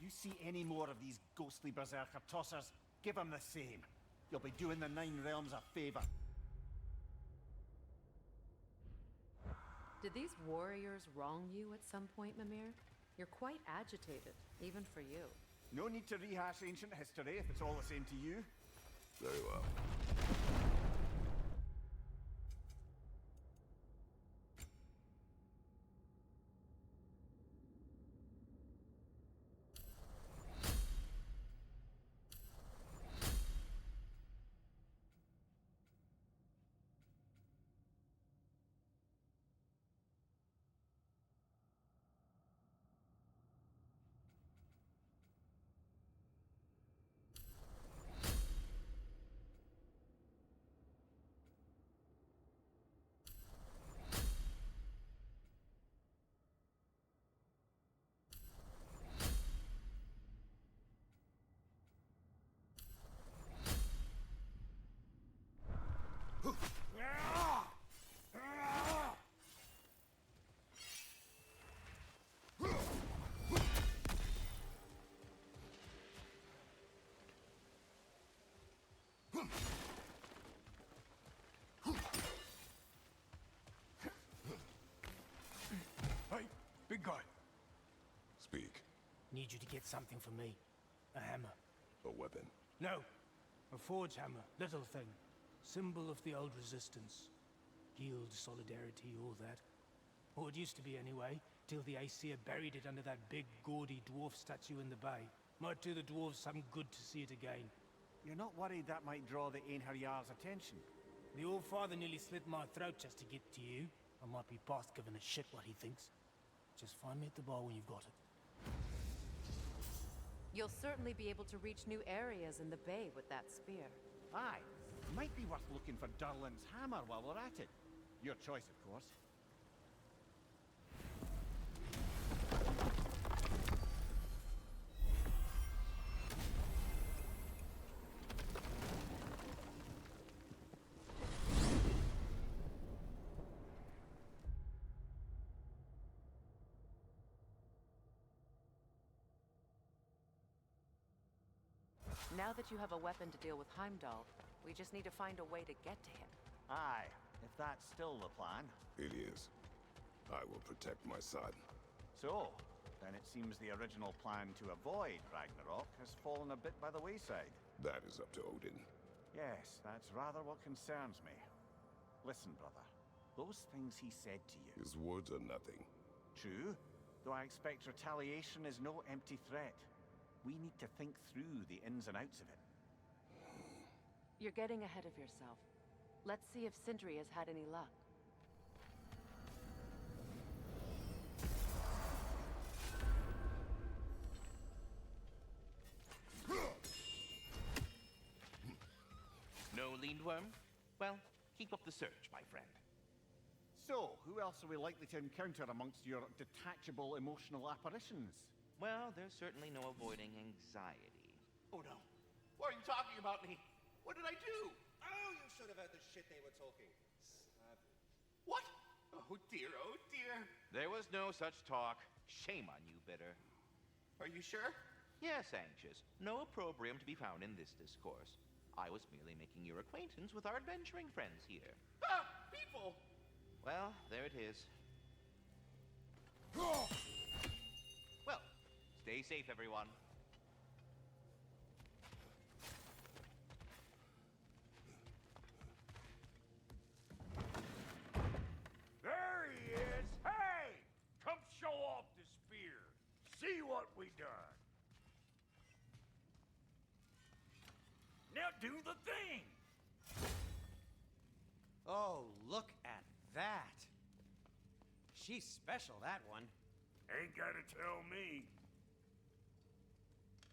You see any more of these ghostly berserker tossers, give them the same. You'll be doing the Nine Realms a favor. Did these warriors wrong you at some point, Mimir? You're quite agitated, even for you. No need to rehash ancient history if it's all the same to you. Very well. Hey, big guy. Speak. Need you to get something for me. A hammer. A weapon. No. A forge hammer. Little thing. Symbol of the old resistance. Guild, solidarity, all that. Or it used to be anyway, till the Aesir buried it under that big, gaudy dwarf statue in the bay. Might do the dwarves some good to see it again. You're not worried that might draw the Einherjar's Jarl's attention? The old father nearly slit my throat just to get to you. I might be past giving a shit what he thinks. Just find me at the bar when you've got it. You'll certainly be able to reach new areas in the bay with that spear. Aye. Might be worth looking for Durlin's hammer while we're at it. Your choice, of course. Now that you have a weapon to deal with Heimdall, we just need to find a way to get to him. Aye, if that's still the plan. It is. I will protect my son. So, then it seems the original plan to avoid Ragnarok has fallen a bit by the wayside. That is up to Odin. Yes, that's rather what concerns me. Listen, brother. Those things he said to you. His words are nothing. True, though I expect retaliation is no empty threat. We need to think through the ins and outs of it. You're getting ahead of yourself. Let's see if Sindri has had any luck. No Lindworm? Well, keep up the search, my friend. So, who else are we likely to encounter amongst your detachable emotional apparitions? Well, there's certainly no avoiding anxiety. Oh no. Why are you talking about me? What did I do? Oh, you should have heard the shit they were talking. Savage. What? Oh dear, oh dear. There was no such talk. Shame on you, Bitter. Are you sure? Yes, Anxious. No opprobrium to be found in this discourse. I was merely making your acquaintance with our adventuring friends here. Ah, people! Well, there it is. Well, stay safe, everyone. There he is! Hey! Come show off the spear. See what we done. Now do the thing! Oh, look at that. She's special, that one. Ain't gotta tell me.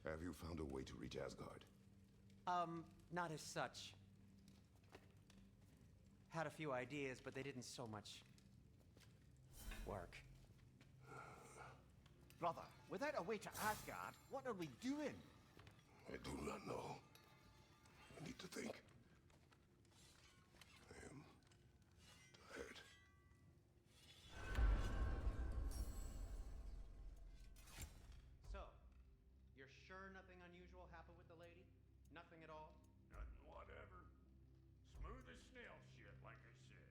Have you found a way to reach Asgard? Not as such. Had a few ideas, but they didn't so much work. Brother, without a way to Asgard, what are we doing? I do not know. I need to think. I am tired. So, the lady? Nothing at all? Nothing whatever. Smooth as snail shit, like I said.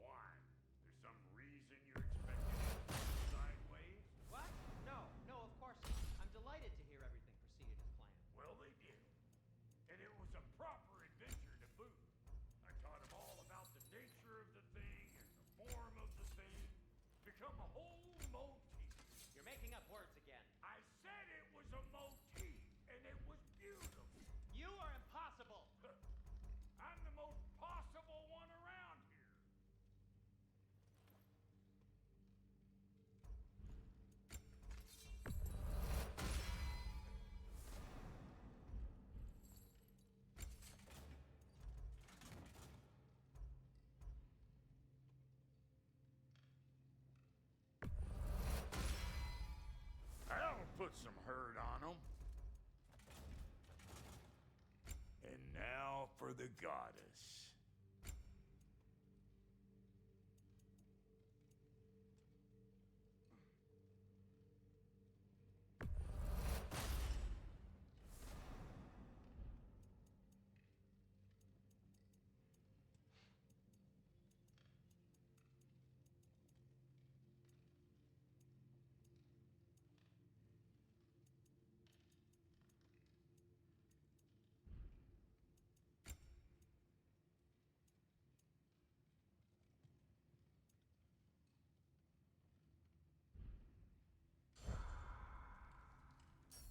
Why? There's some reason you're expecting it to go sideways? What? No, no, of course not. I'm delighted to hear everything proceeded as planned. Well, they did. And it was a proper adventure to boot. I taught them all about the nature of the thing and the form of the thing. Become a whole motif. You're making up words again. I said it was a motif, and it was beautiful. You are impossible! I'm the most possible one around here. I'll put some hurt on them. And now for the goddess.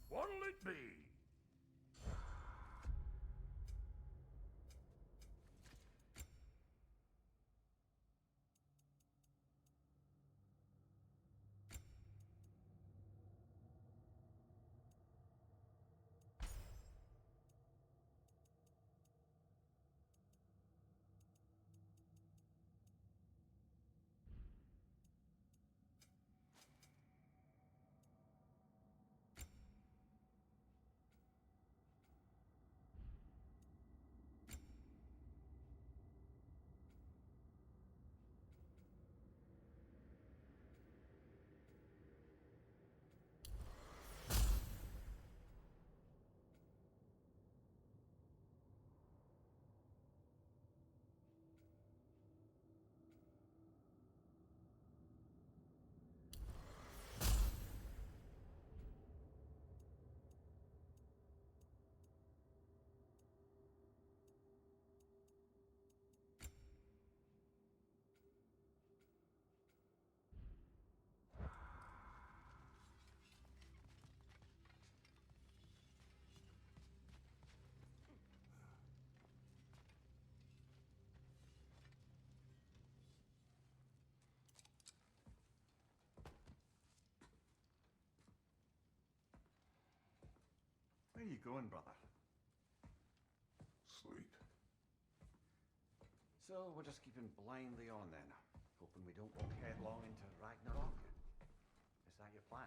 What'll it be? Where are you going, brother? Sleep. So we're just keeping blindly on then, hoping we don't walk headlong into Ragnarok. Is that your plan?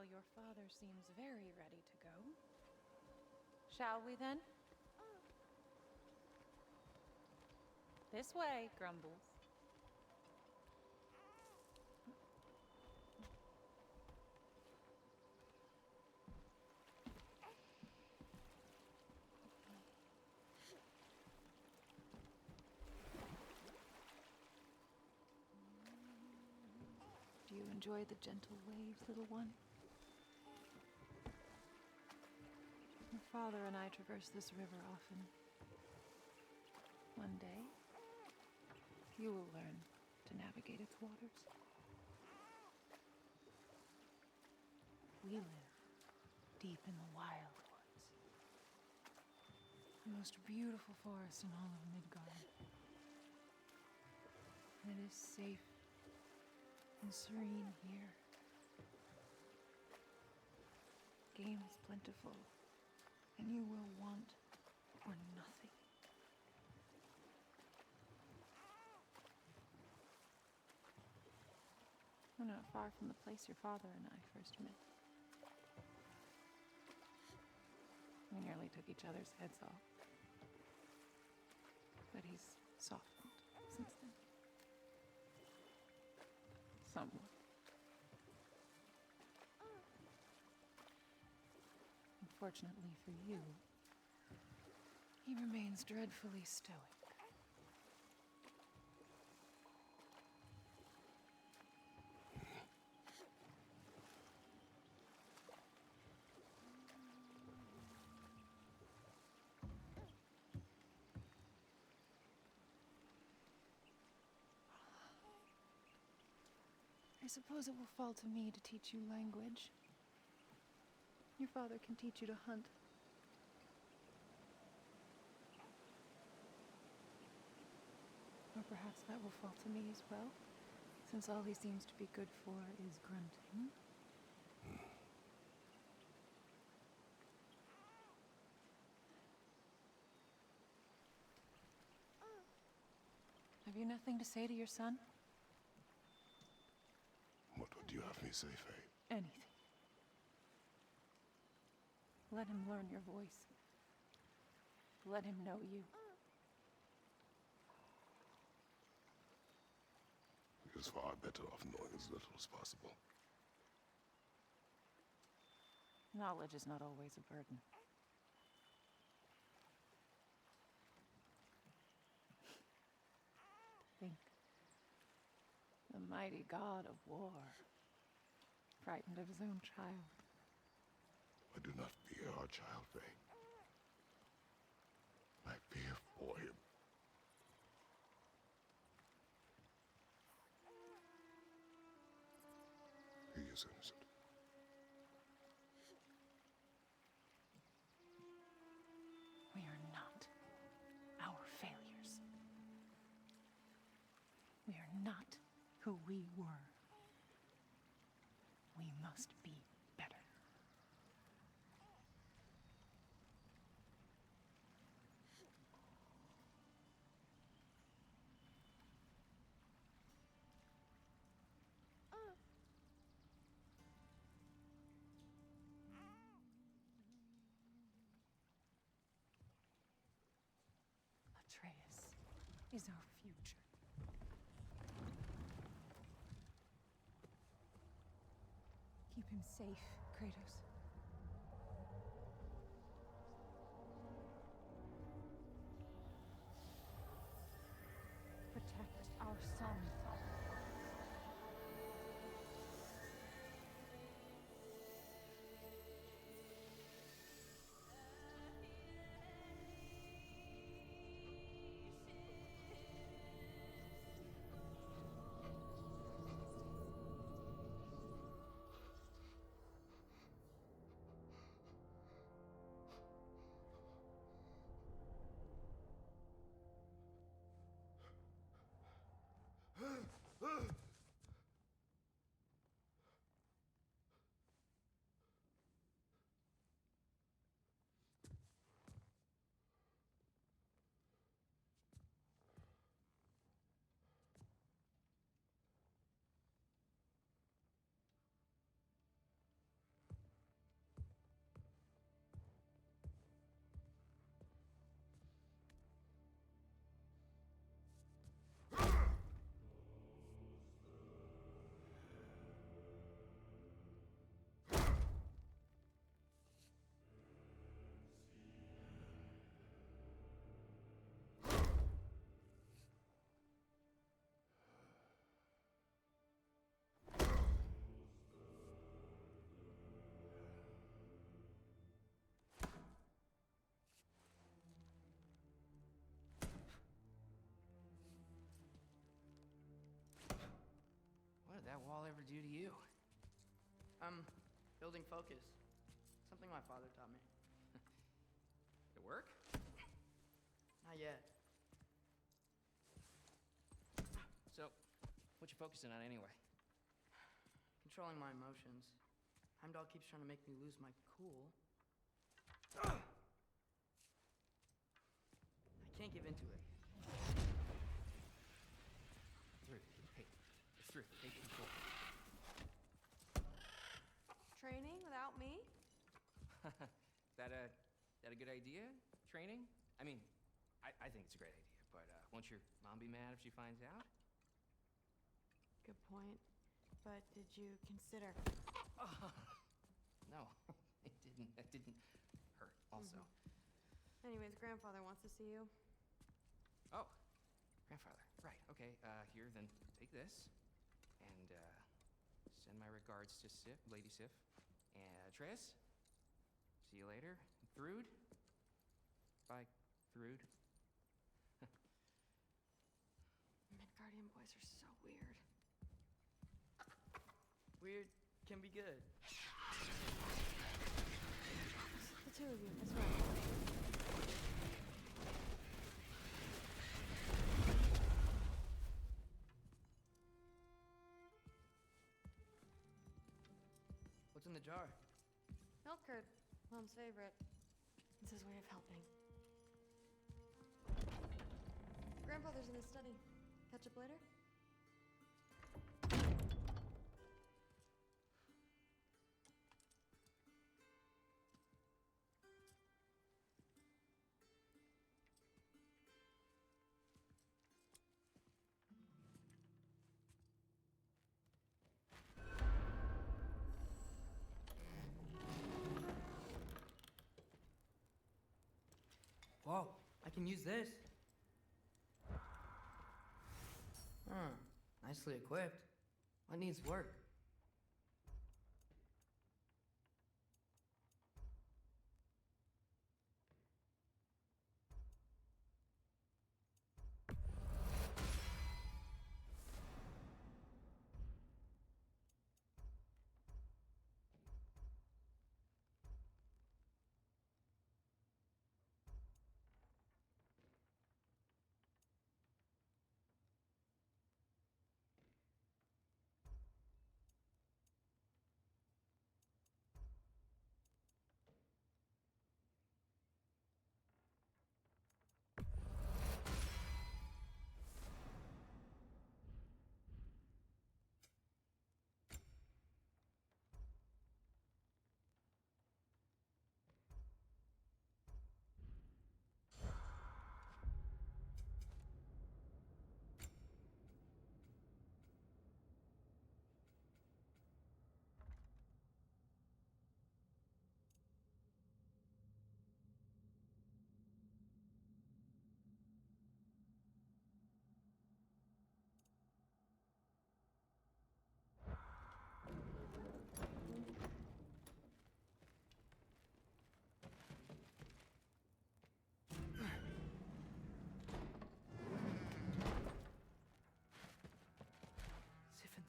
Well, your father seems very ready to go. Shall we then? This way, Grumbles. Do you enjoy the gentle waves, little one? Your father and I traverse this river often. One day, you will learn to navigate its waters. We live deep in the wild woods. The most beautiful forest in all of Midgard. And it is safe and serene here. Game is plentiful, and you will want for nothing. We're not far from the place your father and I first met. We nearly took each other's heads off. But he's softened since then. Somewhat. Unfortunately for you, he remains dreadfully stoic. I suppose it will fall to me to teach you language. Your father can teach you to hunt. Or perhaps that will fall to me as well, since all he seems to be good for is grunting. Have you nothing to say to your son? What would you have me say, Faye? Anything. Let him learn your voice. Let him know you. He is far better off knowing as little as possible. Knowledge is not always a burden. Think. The mighty god of war, frightened of his own child. I do not fear our child, Faye. I fear for him. He is innocent. We are not our failures. We are not who we were. We must be better. Atreus is our future. Keep him safe, Kratos. Protect our son. that wall ever do to you? Building focus. Something my father taught me. It work? Not yet. So, what you focusing on anyway? Controlling my emotions. Heimdall keeps trying to make me lose my cool. I can't give into it. Through. Hey, it's through. Hey, control. Training without me? That a good idea? Training? I mean, I think it's a great idea, but won't your mom be mad if she finds out? Good point. But did you consider... No, it didn't. That didn't hurt, also. Anyways, grandfather wants to see you. Oh, grandfather. Right, okay. Here, then take this. And, send my regards to Lady Sif. And, Atreus, see you later. Thrud? Bye, Thrud. Midgardian boys are so weird. Weird can be good. The two of you, that's right. What's in the jar? Milk curd, Mom's favorite. It's his way of helping. Grandfather's in the study. Catch up later? Whoa, I can use this. Nicely equipped. What needs work?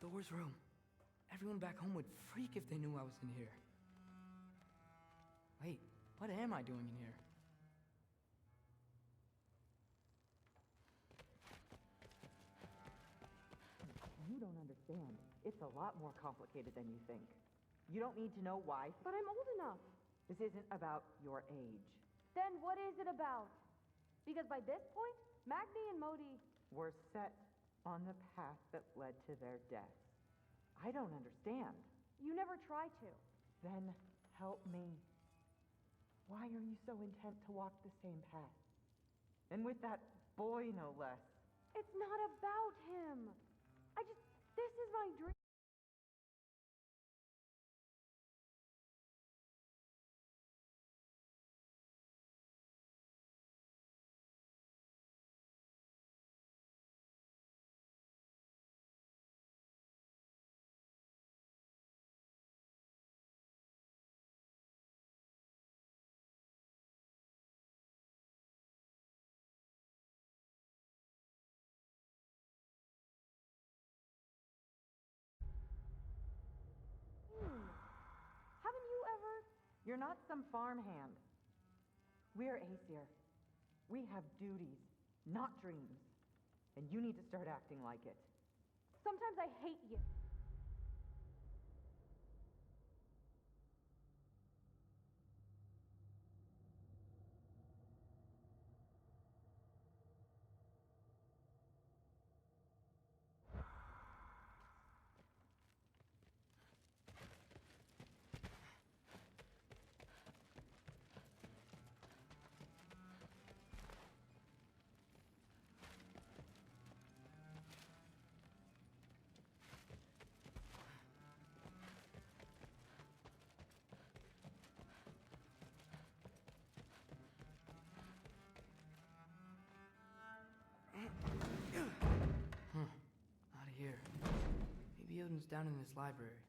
Thor's room. Everyone back home would freak if they knew I was in here. Wait, what am I doing in here? You don't understand. It's a lot more complicated than you think. You don't need to know why. But I'm old enough. This isn't about your age. Then what is it about? Because by this point, Magni and Modi... were set on the path that led to their death. I don't understand. You never try to. Then help me. Why are you so intent to walk the same path? And with that boy, no less. It's not about him. This is my dream. You're not some farmhand. We're Aesir. We have duties, not dreams. And you need to start acting like it. Sometimes I hate you. Not here. Maybe Odin's down in his library.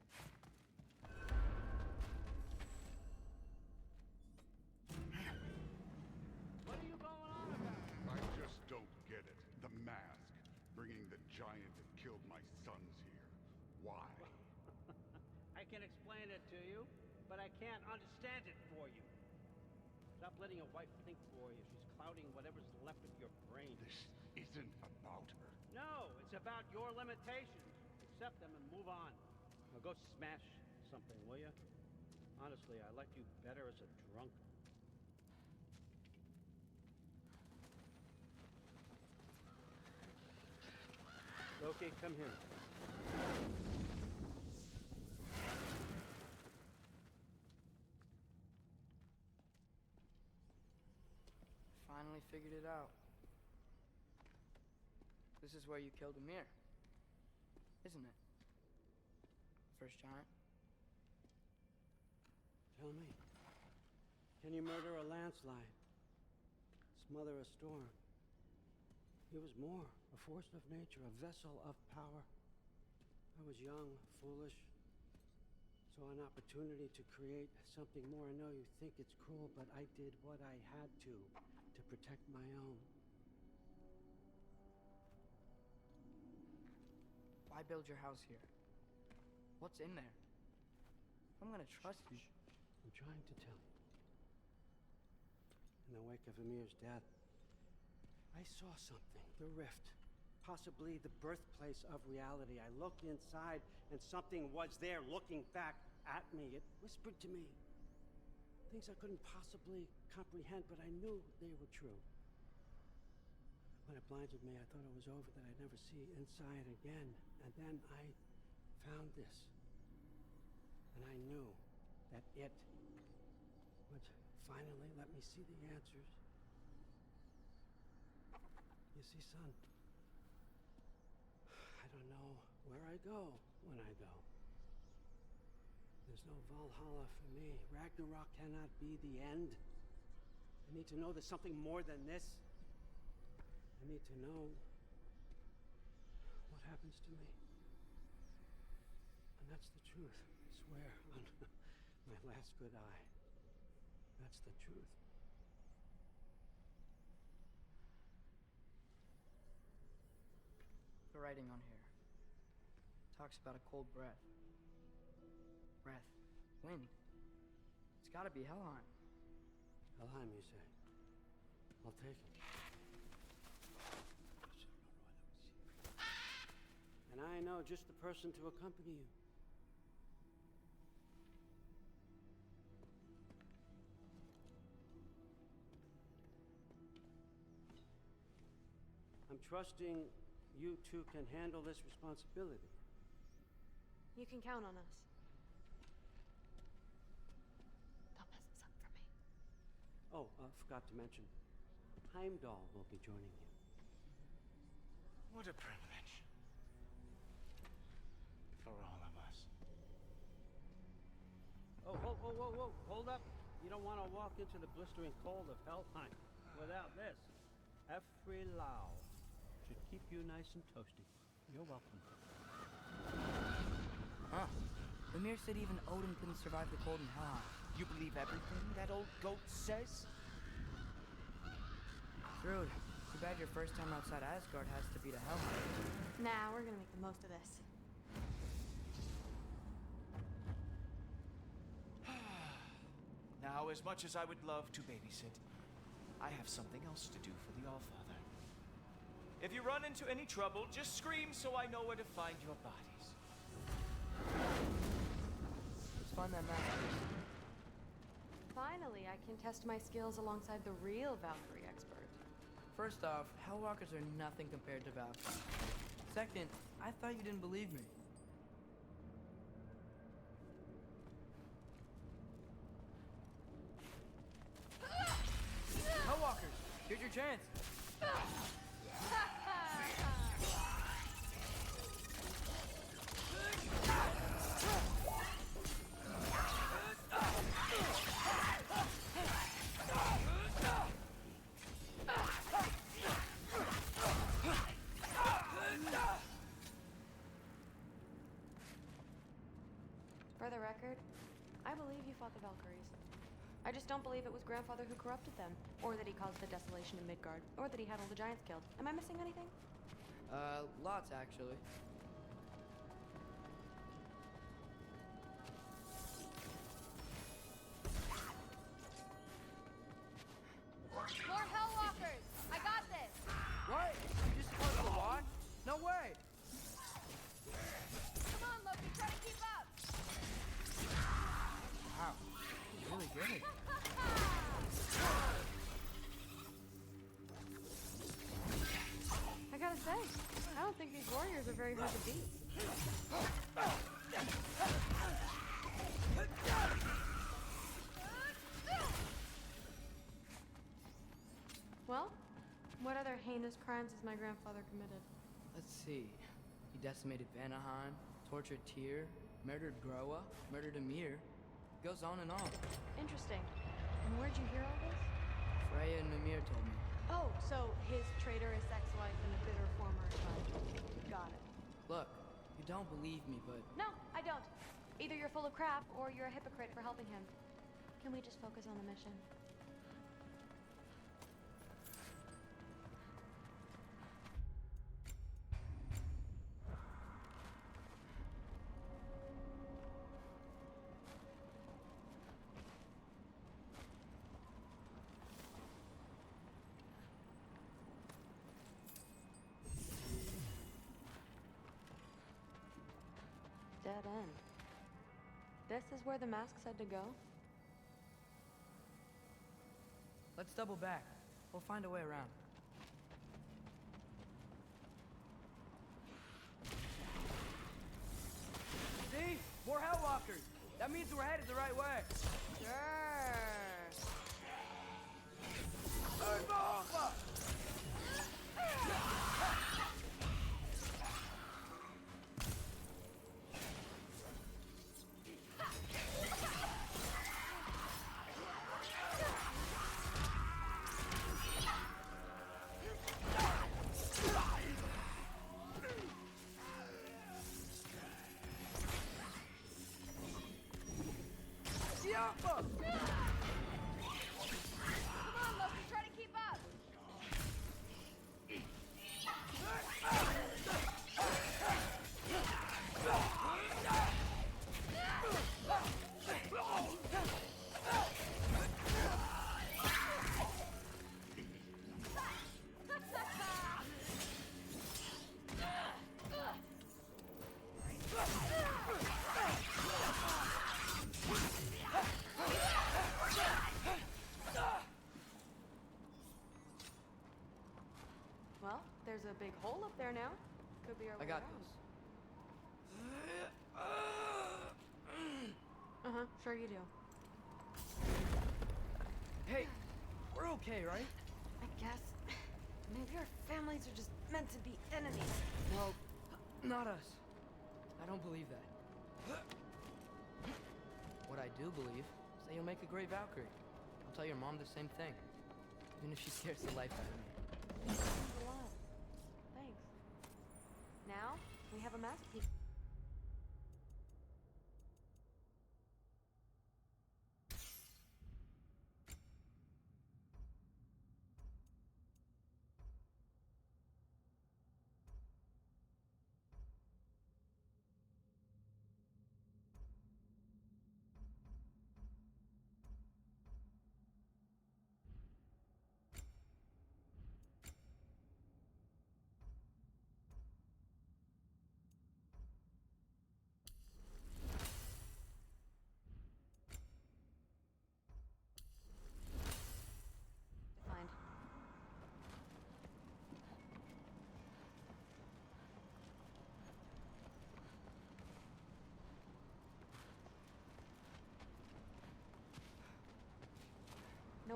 What are you going on about? I just don't get it. The mask. Bringing the giant that killed my sons here. Why? I can explain it to you, but I can't understand it for you. Stop letting your wife think for you. She's clouding whatever's left of your brain. This isn't about her. No, it's about your limitations. Accept them and move on. Now go smash something, will you? Honestly, I liked you better as a drunk. Loki, come here. Finally figured it out. This is where you killed Ymir, isn't it? First giant? Tell me, can you murder a landslide? Smother a storm? He was more, a force of nature, a vessel of power. I was young, foolish, saw an opportunity to create something more. I know you think it's cruel, but I did what I had to protect my own. Why build your house here? What's in there? I'm gonna trust you. I'm trying to tell you. In the wake of Ymir's death, I saw something. The rift. Possibly the birthplace of reality. I looked inside, and something was there looking back at me. It whispered to me things I couldn't possibly comprehend, but I knew they were true. When it blinded me, I thought it was over, that I'd never see inside again. And then I found this. And I knew that it would finally let me see the answers. You see, son, I don't know where I go when I go. There's no Valhalla for me. Ragnarok cannot be the end. I need to know there's something more than this. I need to know what happens to me. And that's the truth, I swear, on my last good eye. That's the truth. The writing on here talks about a cold breath. Breath. Wind. It's gotta be Helheim. Helheim, you say? I'll take it. And I know just the person to accompany you. I'm trusting you two can handle this responsibility. You can count on us. Don't mess this up for me. Oh, forgot to mention, Heimdall will be joining you. What a privilege. For all of us. Oh, whoa, whoa, whoa, whoa, hold up. You don't want to walk into the blistering cold of Helheim without this. Efri Lau should keep you nice and toasty. You're welcome. Huh. Ymir said even Odin couldn't survive the cold in Helheim. You believe everything that old goat says? Rude. Too bad your first time outside Asgard has to be to Helheim. Nah, we're gonna make the most of this. Now, as much as I would love to babysit, I have something else to do for the Allfather. If you run into any trouble, just scream so I know where to find your bodies. Let's find that mask. Finally, I can test my skills alongside the real Valkyrie expert. First off, Hellwalkers are nothing compared to Valkyries. Second, I thought you didn't believe me. Hellwalkers, here's your chance. For the record, I believe you fought the Valkyries. I just don't believe it was Grandfather who corrupted them, or that he caused the desolation in Midgard, or that he had all the giants killed. Am I missing anything? Lots actually. More Hellwalkers! I got this! What? You just supposed to watch? No way! Come on, Loki, try to keep up! Wow, he's really good. I gotta say, I don't think these warriors are very hard to beat. Well, what other heinous crimes has my grandfather committed? Let's see. He decimated Vanaheim, tortured Tyr, murdered Groa, murdered Ymir. Goes on and on. Interesting. And where'd you hear all this? Freya and Ymir told me. Oh, so his traitorous ex-wife and a bitter former husband. Got it. Look, you don't believe me, but... No, I don't. Either you're full of crap, or you're a hypocrite for helping him. Can we just focus on the mission? Dead end. This is where the mask said to go? Let's double back. We'll find a way around. See? More Hellwalkers! That means we're headed the right way! Sure. Move over! Come on, Loki, try to keep up! Well, there's a big hole up there now. Could be our way I got around. this. Uh-huh, sure you do. Hey, we're okay, right? I guess. Maybe our families are just meant to be enemies. Well, not us. I don't believe that. What I do believe is that you'll make a great Valkyrie. I'll tell your mom the same thing, even if she scares the life out of me. Thanks a lot. Thanks. Now, we have a masterpiece.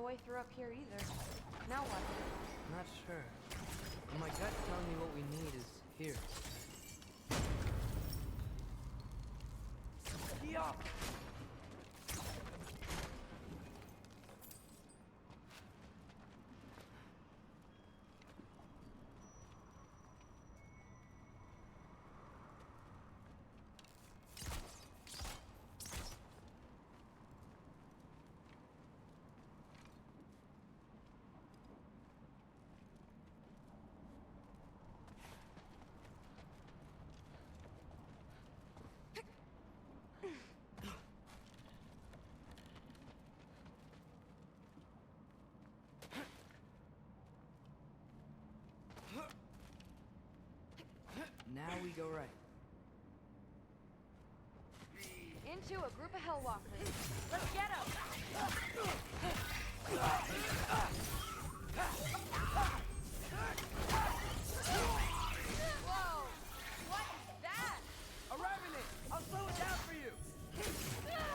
no way through up here either. Now what? Not sure. But my gut's telling me what we need is here. Yup! Now we go right. Into a group of Hellwalkers. Let's get them! Whoa! What is that? A Revenant! I'll slow it down for you! Nah,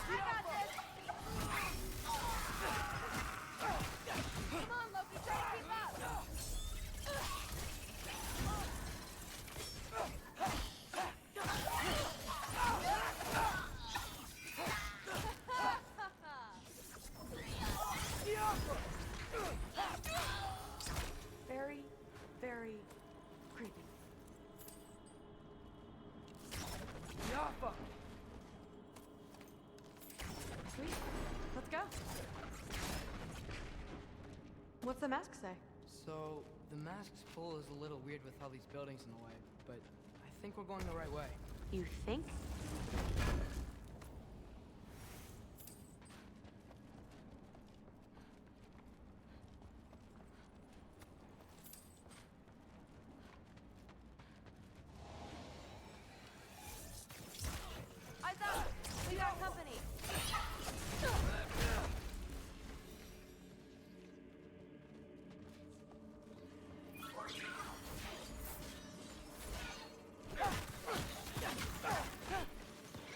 I got this! Come on, Loki, try to keep up! Very, very creepy. Yaffa! Sweet. Let's go. What's the mask say? So, the mask's pull is a little weird with all these buildings in the way, but I think we're going the right way. You think? Eyes up! We got company!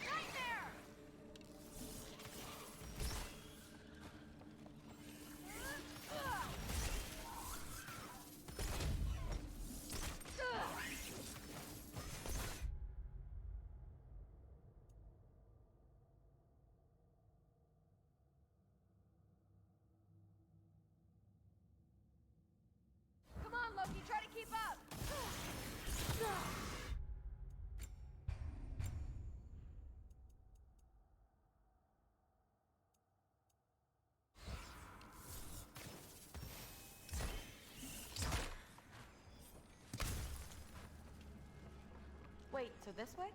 Nightmare! Come on, Loki, try to keep up! Wait, so this way?